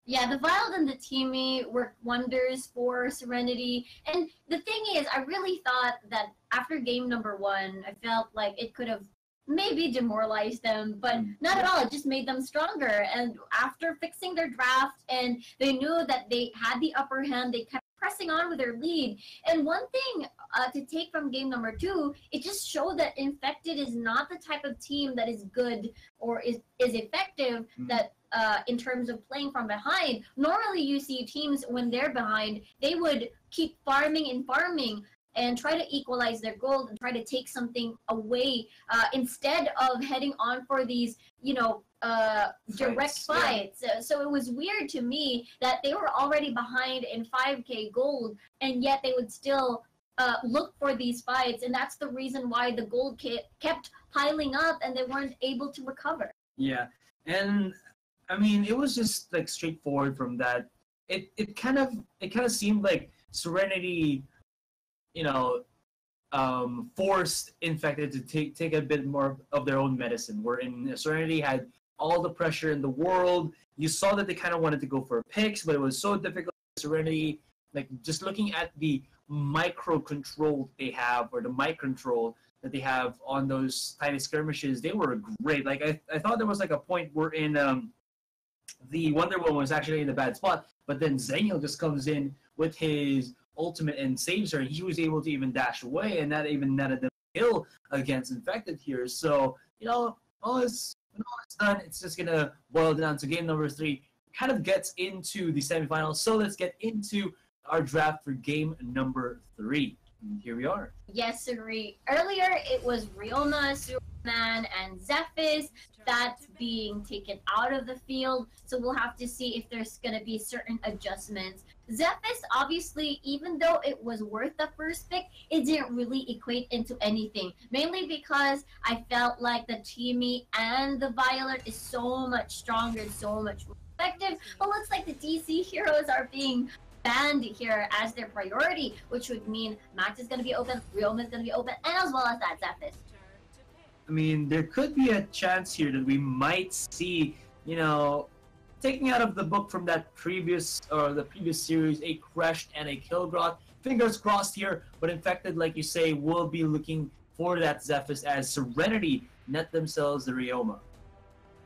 Yeah, the Violet and the Teamy worked wonders for Serenity. And the thing is, I really thought that after game number 1, I felt like it could have maybe demoralized them, but not at all. It just made them stronger. And after fixing their draft and they knew that they had the upper hand, they kept pressing on with their lead. And one thing to take from game number 2, it just showed that Infected is not the type of team that is good or is effective that in terms of playing from behind. Normally you see teams when they're behind, they would keep farming and try to equalize their goal and try to take something away instead of heading on for these, direct fights. Yeah. So it was weird to me that they were already behind in 5k gold, and yet they would still look for these fights, and that's the reason why the gold kept piling up and they weren't able to recover. Yeah, and I mean, it was just like straightforward from that. It kind of seemed like Serenity, forced Infected to take a bit more of their own medicine. Wherein Serenity had all the pressure in the world. You saw that they kind of wanted to go for picks, but it was so difficult. Serenity, like just looking at the micro control they have, or the mic control that they have on those tiny skirmishes, they were great. Like I thought there was like a point where in the Wonder Woman was actually in a bad spot, but then Zenial just comes in with his ultimate and saves her. He was able to even dash away, and that even netted them kill against Infected here. So when all is done, it's just gonna boil down to game number 3. Kind of gets into the semifinals. So let's get into our draft for game number 3. And here we are. Yes, agree. Earlier it was Ryoma, Superman, and Zephys that's being taken out of the field. So we'll have to see if there's going to be certain adjustments. Zephys, obviously, even though it was worth the first pick, it didn't really equate into anything. Mainly because I felt like the Teamy and the Violet is so much stronger, so much more effective. But looks like the DC heroes are being banned here as their priority, which would mean Max is going to be open, Ryoma is going to be open, and as well as that Zephys. I mean, there could be a chance here that we might see, taking out of the book from that previous series, a Crushed and a Kilgrot. Fingers crossed here, but Infected, like you say, will be looking for that Zephys as Serenity net themselves the Ryoma.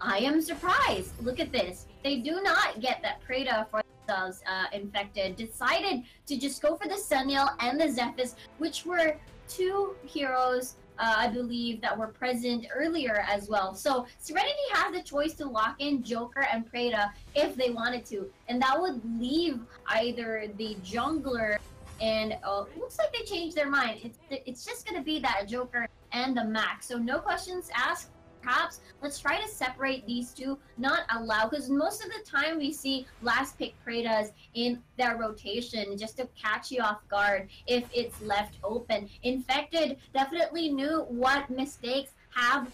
I am surprised. Look at this. They do not get that Preda for themselves. Infected decided to just go for the Zenial and the Zephys, which were 2 heroes I believe that were present earlier as well. So Serenity has the choice to lock in Joker and Preda if they wanted to, and that would leave either the jungler and looks like they changed their mind. It's just gonna be that Joker and the Max. So no questions asked. Perhaps let's try to separate these 2, not allow, because most of the time we see last pick Predas in their rotation just to catch you off guard if it's left open. Infected definitely knew what mistakes have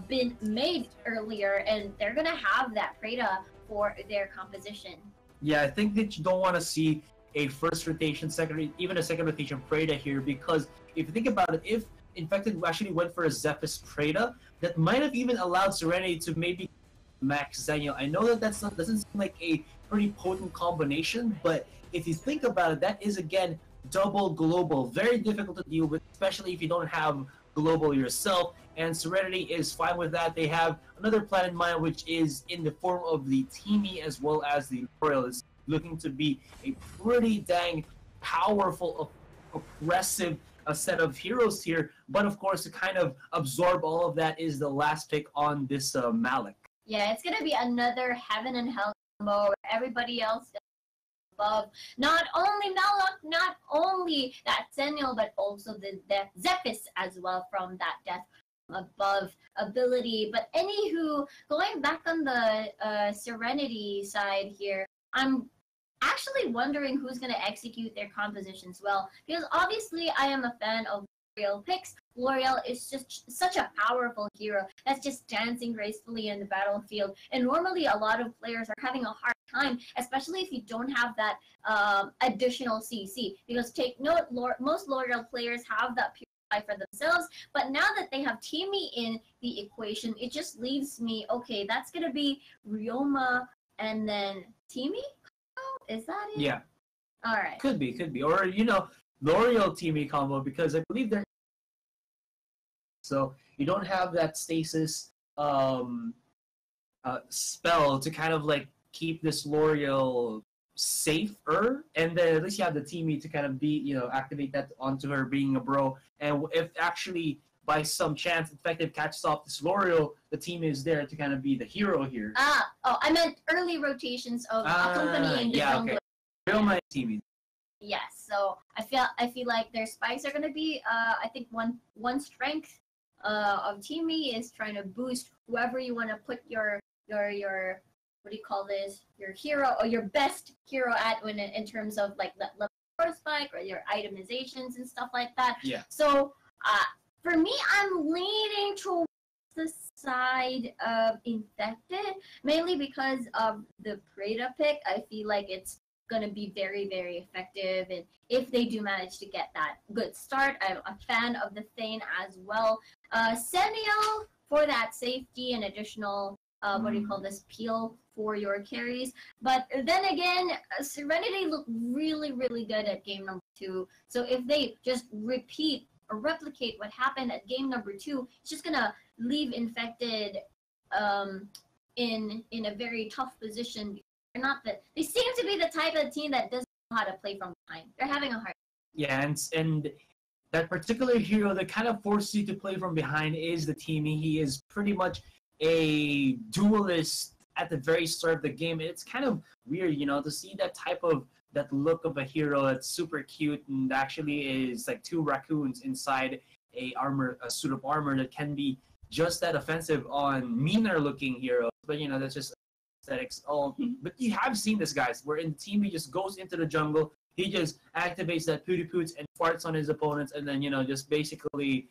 been made earlier, and they're gonna have that Preda for their composition. Yeah, I think that you don't want to see a first rotation, even a second rotation Preda here, because if you think about it, if Infected actually went for a Zephys Preda, that might have even allowed Serenity to maybe max Zenial. I know that doesn't seem like a pretty potent combination, but if you think about it, that is again double global, very difficult to deal with, especially if you don't have global yourself. And Serenity is fine with that. They have another plan in mind, which is in the form of the Teamy as well as the Royals, looking to be a pretty dang powerful, oppressive a set of heroes here. But of course, to kind of absorb all of that is the last pick on this Malik. Yeah, it's gonna be another heaven and hell combo, everybody else above. Not only Malak, not only that Zenial, but also the Death Zephys as well from that Death above ability. But anywho, going back on the Serenity side here, I'm actually wondering who's going to execute their compositions well, because obviously I am a fan of L'Oreal picks. L'Oreal is just such a powerful hero that's just dancing gracefully in the battlefield, and normally a lot of players are having a hard time, especially if you don't have that additional CC, because take note, most L'Oreal players have that purify for themselves, but now that they have Timmy in the equation, it just leaves me, okay, that's going to be Ryoma and then Timmy? Is that it? Yeah. All right. Could be. Or, L'Oreal Teamy combo, because I believe they're... So you don't have that stasis spell to kind of like keep this L'Oreal safer, and then at least you have the Teamy to kind of be, activate that onto her being a bro. And if actually by some chance Infected catches off this L'Oreal, the team is there to kind of be the hero here. I meant early rotations of accompanying the jungler. Okay. Real my Teamy. Yes, so I feel like their spikes are gonna be I think one strength of Teamy is trying to boost whoever you want to put your what do you call this, your hero or your best hero at when in terms of like the level 4 spike or your itemizations and stuff like that. Yeah. So for me, I'm leaning towards the side of Infected, mainly because of the Preda pick. I feel like it's going to be very, very effective, and if they do manage to get that good start, I'm a fan of the Thane as well. Senial for that safety and additional what do you call this, peel for your carries. But then again, Serenity looked really, really good at game number 2, so if they just repeat or replicate what happened at game number 2, it's just gonna leave Infected in a very tough position. They seem to be the type of team that doesn't know how to play from behind. They're having a hard time. Yeah, and that particular hero that kind of forces you to play from behind is the Teamy. He is pretty much a duelist at the very start of the game. It's kind of weird, to see that look of a hero that's super cute and actually is like 2 raccoons inside a suit of armor that can be just that offensive on meaner looking heroes. But that's just aesthetics. But you have seen this, guys, where in the team he just goes into the jungle, he just activates that pooty poots and farts on his opponents, and then just basically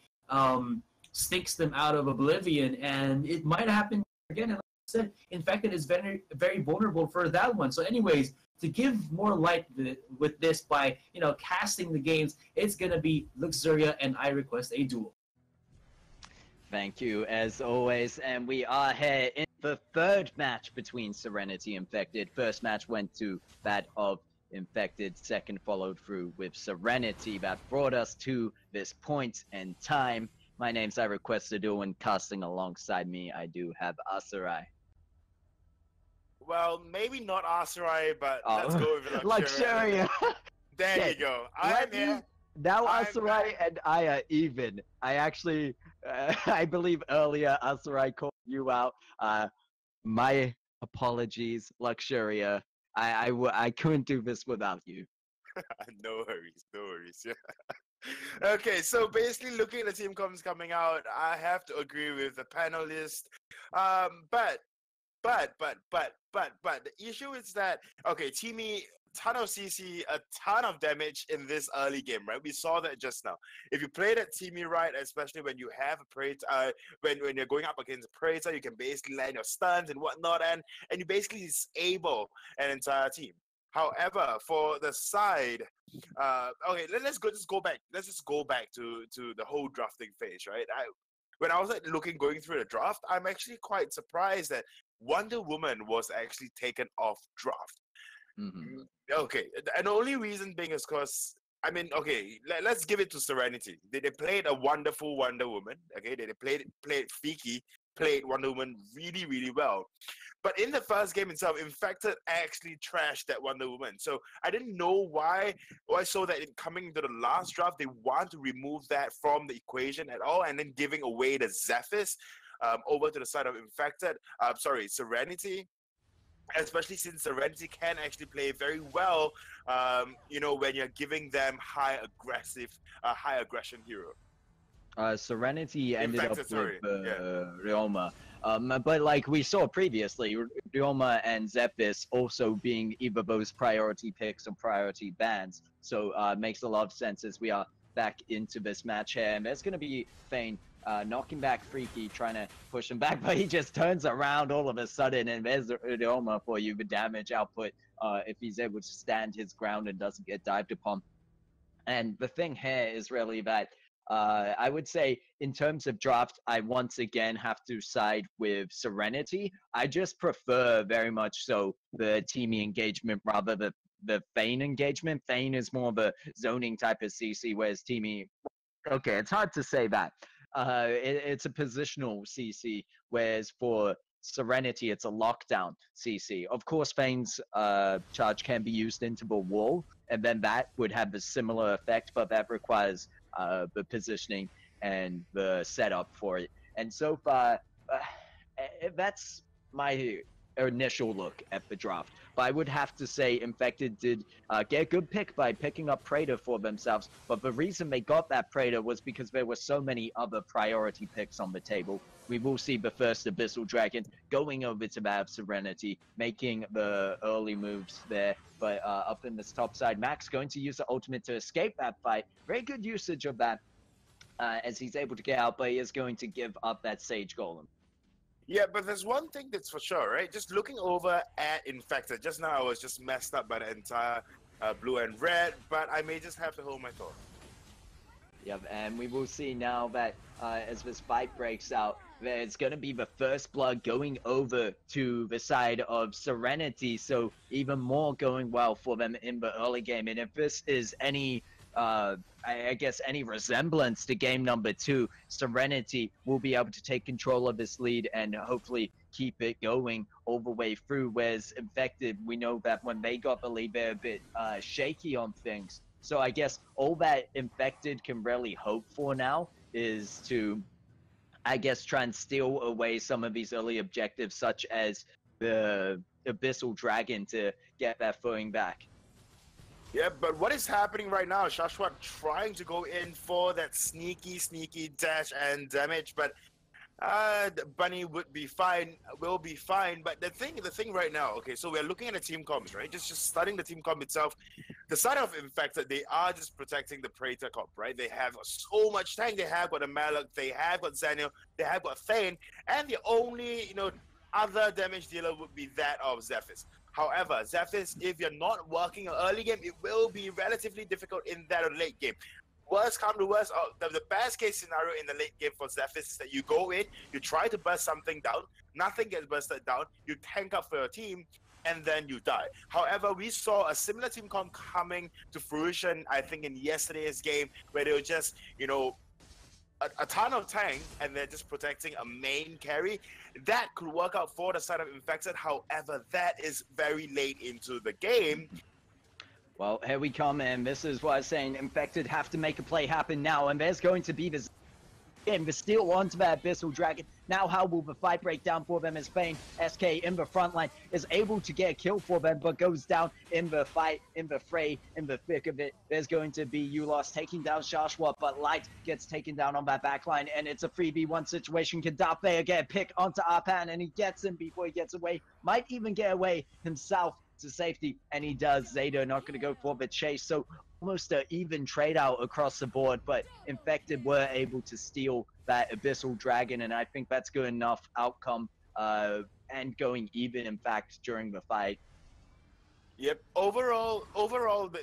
stinks them out of oblivion. And it might happen again. And like I said, Infected is very, very vulnerable for that one. So anyways, to give more light with this by casting the games, it's gonna be Luxuria and I Request a Duel. Thank you, as always, and we are here in the third match between Serenity and Infected. First match went to that of Infected, second followed through with Serenity. That brought us to this point in time. My name's I Request a Duel, and casting alongside me, I do have Asurai. Well, maybe not Asurai, but let's go with Luxuria. There you go. I'm here. Now Asurai and I are even. I actually, I believe earlier Asurai called you out. My apologies, Luxuria. I couldn't do this without you. No worries. Yeah. Okay, so basically looking at the team comms coming out, I have to agree with the panelist. But the issue is that, okay, Teamy, ton of CC, a ton of damage in this early game, right? We saw that just now. If you play that Teamy right, especially when you have a Praetor, when you're going up against a Praetor, you can basically land your stuns and whatnot, and you basically disable an entire team. However, for the side, okay, let's go back. Let's just go back to the whole drafting phase, right? When I was going through the draft, I'm actually quite surprised that Wonder Woman was actually taken off draft. Mm-hmm. Okay, and the only reason being is because, I mean, okay, let's give it to Serenity. They played a wonderful Wonder Woman. Okay, they played Fiki, played Wonder Woman really, really well. But in the first game itself, Infected actually trashed that Wonder Woman. So I didn't know why. I saw that coming into the last draft, they want to remove that from the equation at all, and then giving away the Zephys over to the side of Infected. Serenity. especially since Serenity can actually play very well, when you're giving them high aggression hero. Serenity ended up Infected, with sorry. Yeah. Ryoma. But like we saw previously, Ryoma and Zephys also being either those priority picks or priority bans. So makes a lot of sense as we are back into this match here. And there's going to be Thane knocking back Freaky, trying to push him back, but he just turns around all of a sudden, and there's Ryoma for you, the damage output, if he's able to stand his ground and doesn't get dived upon. And the thing here is really that I would say in terms of draft, I once again have to side with Serenity. I just prefer very much so the teamy engagement rather than the Thane engagement. Thane is more of a zoning type of CC, whereas teamy, okay, it's hard to say that. It's a positional CC, whereas for Serenity, it's a lockdown CC. Of course, Fane's charge can be used into the wall, and then that would have a similar effect, but that requires the positioning and the setup for it. And so far, that's my initial look at the draft. But I would have to say Infected did get a good pick by picking up Praetor for themselves. But the reason they got that Praetor was because there were so many other priority picks on the table. We will see the first Abyssal Dragon going over to that of Serenity, making the early moves there. But up in this top side, Max going to use the ultimate to escape that fight. Very good usage of that as he's able to get out, but he is going to give up that Sage Golem. Yeah, but there's one thing that's for sure, right? Just looking over at Infected, just now I was just messed up by the entire blue and red, but I may just have to hold my thought. Yep, and we will see now that as this fight breaks out, there's going to be the first blood going over to the side of Serenity, so even more going well for them in the early game. And if this is any I guess any resemblance to game number 2, Serenity will be able to take control of this lead and hopefully keep it going all the way through. Whereas Infected, we know that when they got the lead, they're a bit shaky on things. So I guess all that Infected can really hope for now is to, I guess, try and steal away some of these early objectives, such as the Abyssal Dragon, to get that footing back. Yeah, but what is happening right now? Shashwat trying to go in for that sneaky dash and damage, but Bunny will be fine. But the thing right now, okay, so we're looking at the team comps, right? Just studying the team comp itself. The side of Infected, they are just protecting the Praetor comp, right? They have so much tank. They have got a Malak, they have got Zaniel, they have got Thane, and the only, other damage dealer would be that of Zephys. However, Zephys, if you're not working an early game, it will be relatively difficult in that late game. Worst come to worst, the best case scenario in the late game for Zephys is that you go in, you try to burst something down, nothing gets bursted down, you tank up for your team, and then you die. However, we saw a similar team comp coming to fruition, I think, in yesterday's game, where they were just, a ton of tank, and they're just protecting a main carry. That could work out for the side of Infected. However, that is very late into the game. Well, here we come, and this is what I was saying. Infected have to make a play happen now, and there's going to be this game, the steal onto that Abyssal Dragon. Now how will the fight break down for them as Fane, SK in the front line, is able to get a kill for them, but goes down in the fight, in the fray, in the thick of it. There's going to be Ulos taking down Shashwat, but Light gets taken down on that back line, and it's a 3v1 situation. Can Darthlayer get a pick onto Arpan, and he gets him before he gets away. Might even get away himself to safety, and he does. Zeta not going to go for the chase, so almost an even trade out across the board, but Infected were able to steal that Abyssal Dragon, and I think that's good enough outcome and going even, in fact, during the fight. Yep. Overall,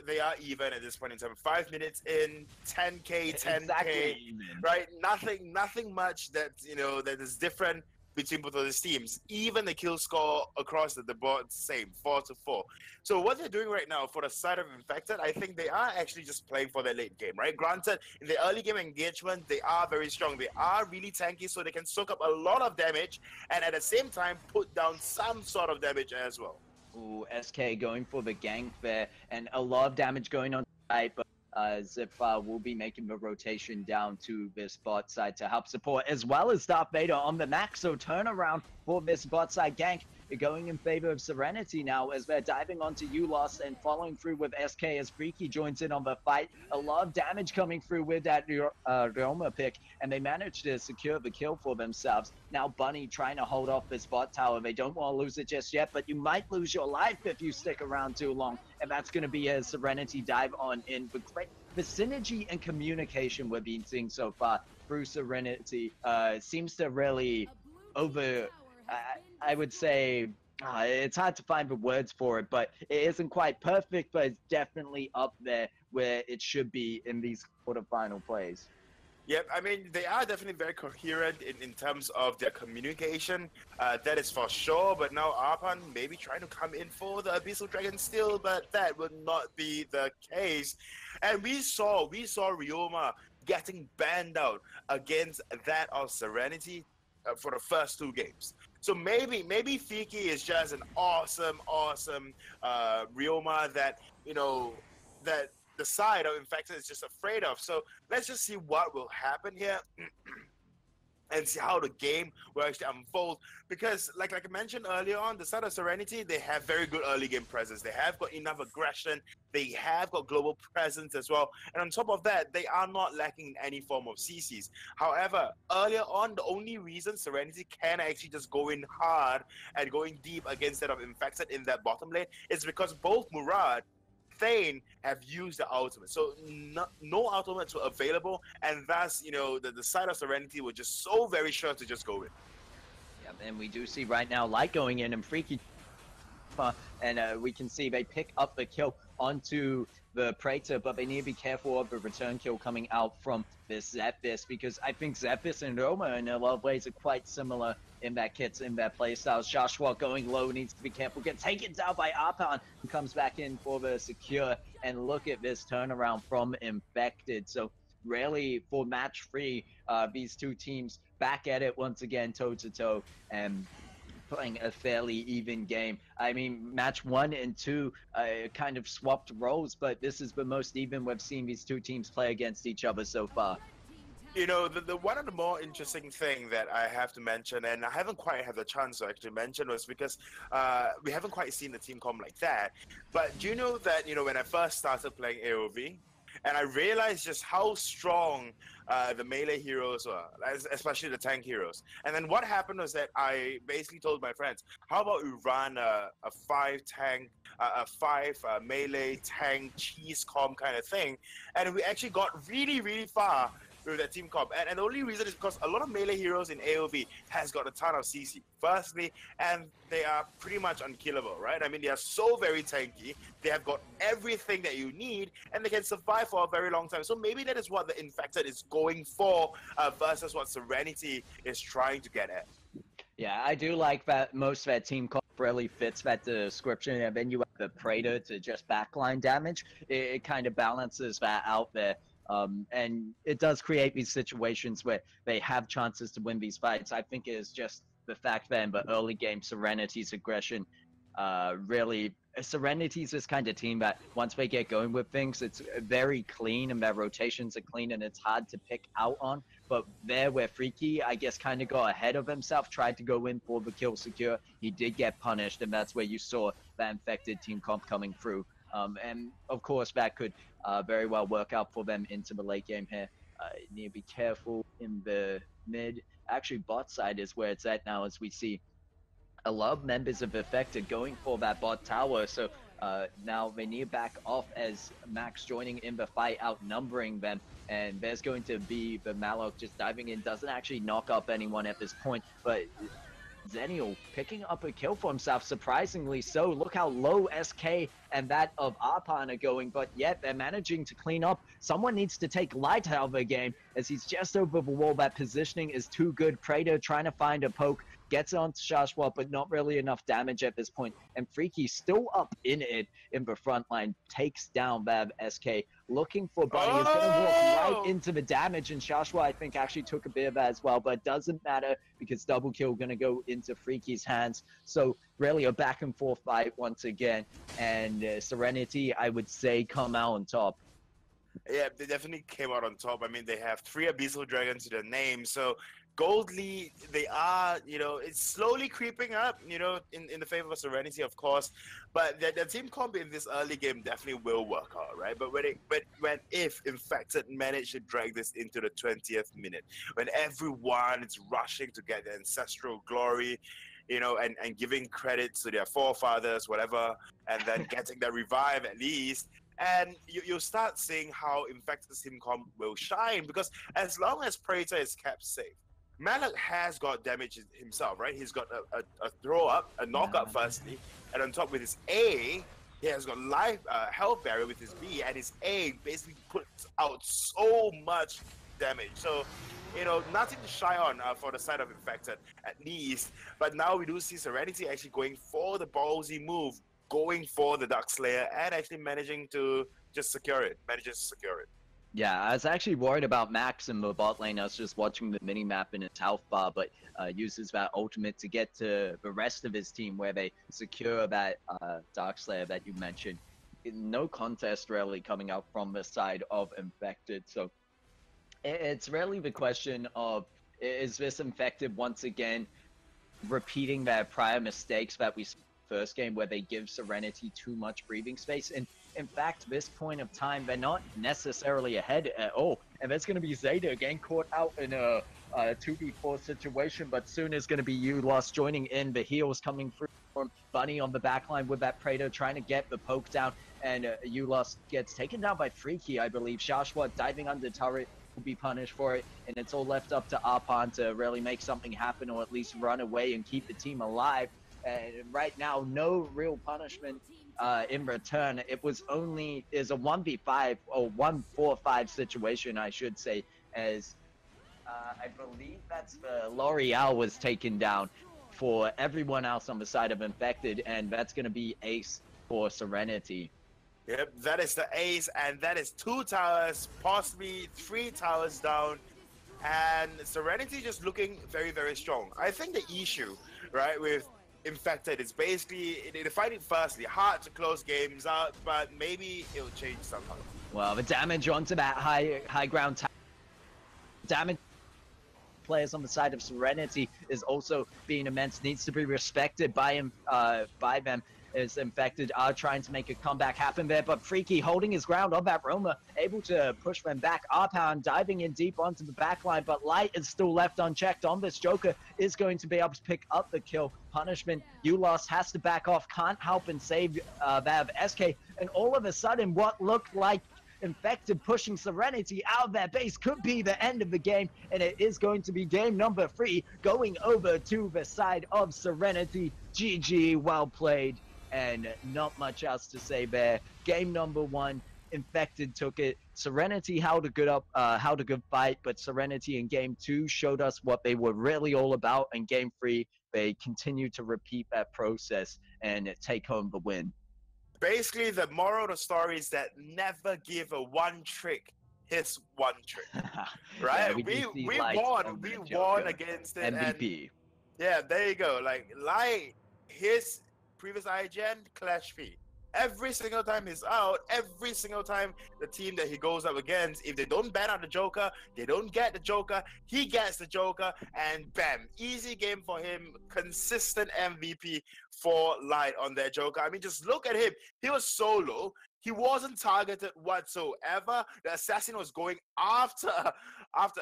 they are even at this point in time. 5 minutes in, 10k, 10k, exactly. Right? Nothing much that that is different between both of these teams. Even the kill score across the board, same, 4-4. So what they're doing right now for the side of Infected, I think they are actually just playing for their late game, right? Granted, in the early game engagement, they are very strong. They are really tanky, so they can soak up a lot of damage, and at the same time, put down some sort of damage as well. Ooh, SK going for the gank there, and a lot of damage going on side, but Zipfar will be making the rotation down to this bot side to help support, as well as Darth Vader on the max. So turnaround for this bot side gank going in favor of Serenity now as they're diving onto Ulos and following through with SK as Freaky joins in on the fight. A lot of damage coming through with that Roma pick, and they managed to secure the kill for themselves. Now Bunny trying to hold off this bot tower. They don't want to lose it just yet, but you might lose your life if you stick around too long, and that's going to be a Serenity dive on in. The synergy and communication we're being seeing so far through Serenity seems to really I would say it's hard to find the words for it, but it isn't quite perfect, but it's definitely up there where it should be in these quarterfinal plays. Yep, I mean, they are definitely very coherent in terms of their communication. That is for sure. But now Arpan maybe trying to come in for the Abyssal Dragon still, but that would not be the case. And we saw Ryoma getting banned out against that of Serenity for the first 2 games. So maybe Fiki is just an awesome Ryoma that, that the side of Infected is just afraid of. So let's just see what will happen here and see how the game will actually unfold. Because like I mentioned earlier on, the side of Serenity, they have very good early game presence. They have got enough aggression. They have got global presence as well. And on top of that, they are not lacking in any form of CCs. However, earlier on, the only reason Serenity can actually just go in hard and going deep against that of Infected in that bottom lane is because both Murad Thane have used the ultimate, so no ultimates were available, and thus, the side of Serenity was just so very sure to just go in. Yeah, and we do see right now Light going in and Freaky, and we can see they pick up the kill onto the Praetor, but they need to be careful of the return kill coming out from this Zephys, because I think Zephys and Roma in a lot of ways are quite similar in their kits, in their playstyles. Joshua going low, needs to be careful, gets taken down by Arpan, who comes back in for the secure, and look at this turnaround from Infected. So really, for match 3, these two teams back at it once again, toe-to-toe, and playing a fairly even game. I mean, match 1 and 2 kind of swapped roles, but this is the most even we've seen these two teams play against each other so far. The one of the more interesting thing that I have to mention, and I haven't quite had the chance to actually mention, was because we haven't quite seen the team comp like that. But do you know that, when I first started playing AOV, and I realized just how strong the melee heroes were, especially the tank heroes. And then what happened was that I basically told my friends, how about we run a 5 melee tank cheese comp kind of thing? And we actually got really, really far with that team comp. And the only reason is because a lot of melee heroes in AOV has got a ton of CC, firstly, and they are pretty much unkillable, right? I mean, they are so very tanky, they have got everything that you need, and they can survive for a very long time. So maybe that is what the Infected is going for versus what Serenity is trying to get at. Yeah, I do like that most of that team comp really fits that description, and then you have the Praetor to just backline damage. It kind of balances that out there. And it does create these situations where they have chances to win these fights. I think it is just the fact that in the early game, Serenity's aggression Serenity's this kind of team that once they get going with things, it's very clean and their rotations are clean and it's hard to pick out on. But there where Freaky, I guess, kind of got ahead of himself, tried to go in for the kill secure, he did get punished, and that's where you saw that Infected team comp coming through. And of course, that could very well work out for them into the late game here. You need to be careful in the mid. Actually, bot side is where it's at now, as we see a lot of members of Infected going for that bot tower. So now they need to back off as Max joining in the fight, outnumbering them. And there's going to be the Malok just diving in, doesn't actually knock up anyone at this point, but Zenial picking up a kill for himself, surprisingly so. Look how low SK and that of Arpan are going, but yet they're managing to clean up. Someone needs to take Light out of the game as he's just over the wall. That positioning is too good. Praetor trying to find a poke, gets on Shashwa, but not really enough damage at this point. And Freaky still up in it in the front line, takes down Bab SK. Looking for Bunny, is going to walk right into the damage, and Shashwa, I think, actually took a bit of that as well, but it doesn't matter because double kill going to go into Freaky's hands. So really a back and forth fight once again, and Serenity, I would say, come out on top. Yeah, they definitely came out on top. I mean, they have 3 Abyssal Dragons to their name, so Gold lead, they are, it's slowly creeping up, in the favor of Serenity, of course. But the team comp in this early game definitely will work out, right? But when if Infected manage to drag this into the 20th minute, when everyone is rushing to get the ancestral glory, and giving credit to their forefathers, whatever, and then getting the revive at least. And you'll start seeing how Infected's team comp will shine, because as long as Praetor is kept safe, Malak has got damage himself, right? He's got a throw up, a knockup firstly, and on top with his A, he has got health barrier with his B, and his A basically puts out so much damage. So, nothing to shy on for the side of Infected, at least. But now we do see Serenity actually going for the ballsy move, going for the Dark Slayer, and actually managing to just secure it. Manages to secure it. Yeah, I was actually worried about Max in the bot lane. I was just watching the mini-map in his health bar, but uses that ultimate to get to the rest of his team where they secure that Darkslayer that you mentioned. No contest really coming out from the side of Infected, so it's really the question of, is this Infected once again repeating their prior mistakes that we saw in the first game where they give Serenity too much breathing space? And in fact, this point of time, they're not necessarily ahead at all. And there's going to be Zeta again caught out in a 2v4 situation, but soon is going to be Lost joining in. The heals coming through from Bunny on the backline with that Praetor trying to get the poke down. And Lost gets taken down by Freaky, I believe. Shashwa diving under turret will be punished for it. And it's all left up to Arpan to really make something happen, or at least run away and keep the team alive. And right now, no real punishment in return. It was only a 1v5 or 1-4-5 situation, I should say, as I believe that's the L'Oreal was taken down for everyone else on the side of Infected, and that's going to be ace for Serenity. Yep, that is the ace, and that is 2 towers, possibly 3 towers down, and Serenity just looking very, very strong. I think the issue, right, with Infected is basically, they find it firstly hard to close games out, but maybe it'll change somehow. Well, the damage onto that high ground damage players on the side of Serenity is also being immense, needs to be respected by them. As Infected are trying to make a comeback happen there, but Freaky holding his ground on that Roma, able to push them back. Arpan diving in deep onto the backline, but Light is still left unchecked on this. Joker is going to be able to pick up the kill. Punishment, Lost has to back off, can't help and save that of SK, and all of a sudden what looked like Infected pushing Serenity out of their base could be the end of the game, and it is going to be game number 3 going over to the side of Serenity. GG, well played. And not much else to say there. Game number 1, Infected took it. Serenity held a good fight, but Serenity in game 2 showed us what they were really all about. In game 3, they continued to repeat that process and take home the win. Basically, the moral of the story is that never give a one trick his one trick, right? Yeah, we won against it. MVP. And yeah, there you go. Like his previous IGN clash fee. Every single time he's out, every single time the team that he goes up against, if they don't ban out the Joker, they don't get the Joker, he gets the Joker, and bam, easy game for him, consistent MVP for Light on their Joker. I mean, just look at him. He was solo. He wasn't targeted whatsoever. The assassin was going after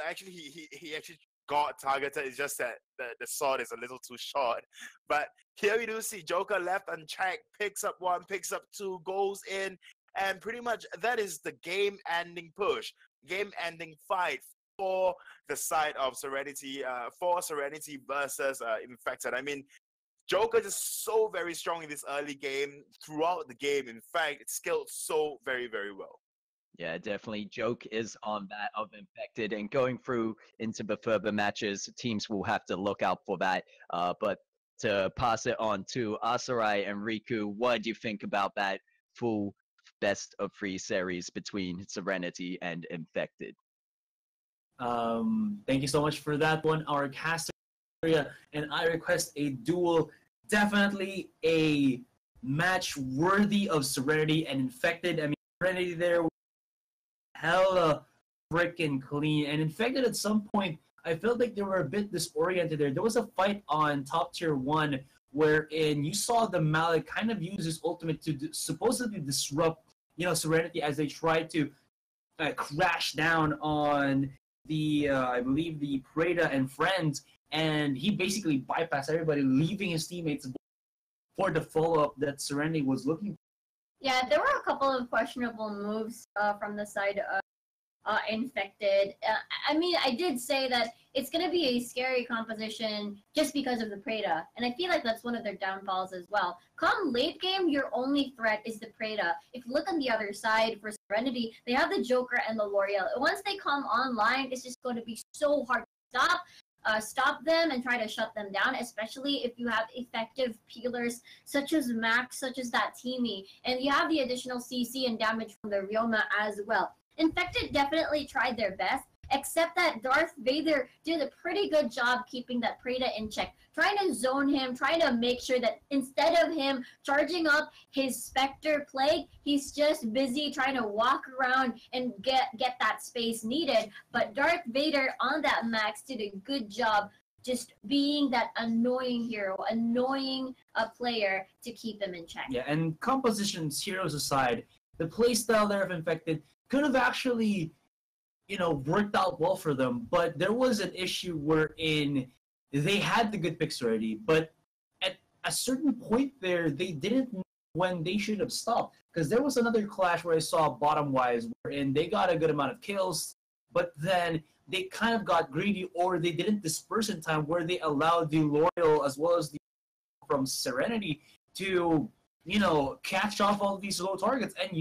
actually he actually got targeted. It's just that the sword is a little too short. But here we do see Joker left unchecked, picks up 1, picks up 2, goes in, and pretty much that is the game-ending push, game-ending fight for the side of Serenity, for Serenity versus Infected. I mean, Joker just so very strong in this early game, throughout the game. In fact, it's scaled so very, very well. Yeah, definitely. Joke is on that of Infected, and going through into the further matches, teams will have to look out for that. But to pass it on to Asarai and Riku, what do you think about that full best of 3 series between Serenity and Infected? Thank you so much for that one, our caster area, and I request a duel. Definitely a match worthy of Serenity and Infected. I mean, Serenity there hella freaking clean, and Infected at some point I felt like they were a bit disoriented there. There was a fight on top tier 1 wherein you saw the Malik kind of use his ultimate to supposedly disrupt, Serenity as they tried to crash down on the, I believe, the Preda and friends, and he basically bypassed everybody, leaving his teammates for the follow-up that Serenity was looking for. Yeah, there were a couple of questionable moves from the side of Infected. I mean, I did say that it's going to be a scary composition just because of the Preda, and I feel like that's one of their downfalls as well. Come late game, your only threat is the Preda. If you look on the other side for Serenity, they have the Joker and the L'Oreal. Once they come online, it's just going to be so hard to stop them and try to shut them down, especially if you have effective peelers such as Max, such as that Teamy, and you have the additional CC and damage from the Ryoma as well. Infected definitely tried their best, except that Darth Vader did a pretty good job keeping that Preda in check, trying to zone him, trying to make sure that instead of him charging up his Spectre Plague, he's just busy trying to walk around and get that space needed. But Darth Vader on that Max did a good job just being that annoying hero, annoying player to keep him in check. Yeah, and compositions, heroes aside, the playstyle there of Infected could have actually, worked out well for them, but there was an issue wherein they had the good picks already, but at a certain point there, they didn't know when they should have stopped. Because there was another clash where I saw bottom-wise, wherein they got a good amount of kills, but then they kind of got greedy, or they didn't disperse in time, where they allowed the Loyal as well as the from Serenity to catch off all of these low targets, and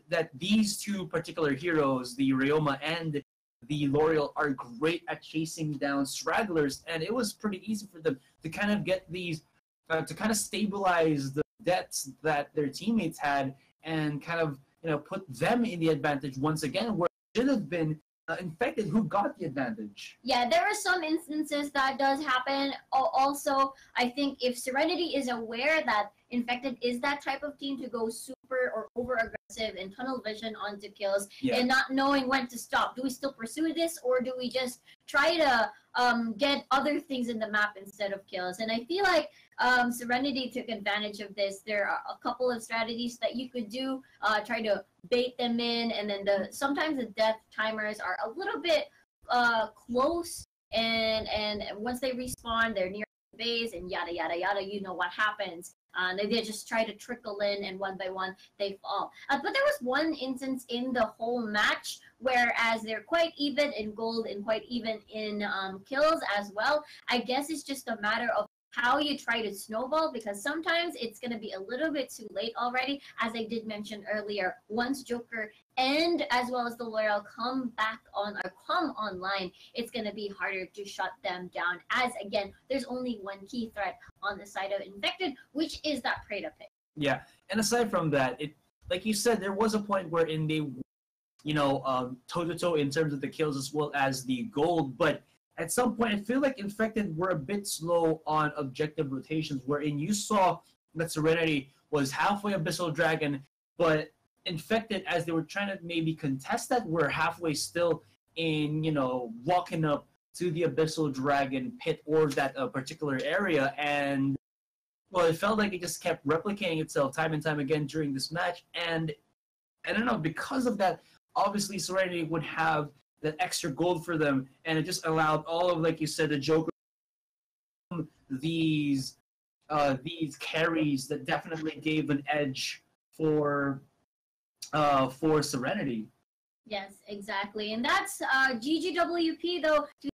that these two particular heroes, the Ryoma and the L'Oreal, are great at chasing down stragglers, and it was pretty easy for them to kind of get these, to kind of stabilize the debts that their teammates had, and kind of put them in the advantage once again, where it should have been Infected who got the advantage. Yeah, there are some instances that does happen. Also, I think if Serenity is aware that Infected is that type of team to go super or over aggressive and tunnel vision onto kills, and not knowing when to stop, do we still pursue this, or do we just try to get other things in the map instead of kills? And I feel like Serenity took advantage of this. There are a couple of strategies that you could do, try to bait them in, and then sometimes the death timers are a little bit close, and once they respawn, they're near the base, and yada yada yada. You know what happens. They just try to trickle in, and one by one they fall. But there was one instance in the whole match, whereas they're quite even in gold and quite even in kills as well. I guess it's just a matter of how you try to snowball, because sometimes it's going to be a little bit too late already. As I did mention earlier, once Joker and as well as the Loyal come online, it's going to be harder to shut them down, as again, there's only one key threat on the side of Infected, which is that Preda pick. Yeah, and aside from that, it, like you said, there was a point wherein they, toe-to-toe in terms of the kills as well as the gold, but at some point, I feel like Infected were a bit slow on objective rotations, wherein you saw that Serenity was halfway Abyssal Dragon, but Infected, as they were trying to maybe contest that, were halfway still in, walking up to the Abyssal Dragon pit or that particular area, and, well, it felt like it just kept replicating itself time and time again during this match, and I don't know, because of that, obviously Serenity would have that extra gold for them, and it just allowed all of, like you said, the Joker, these carries that definitely gave an edge for Serenity. Yes, exactly, and that's GGWP though.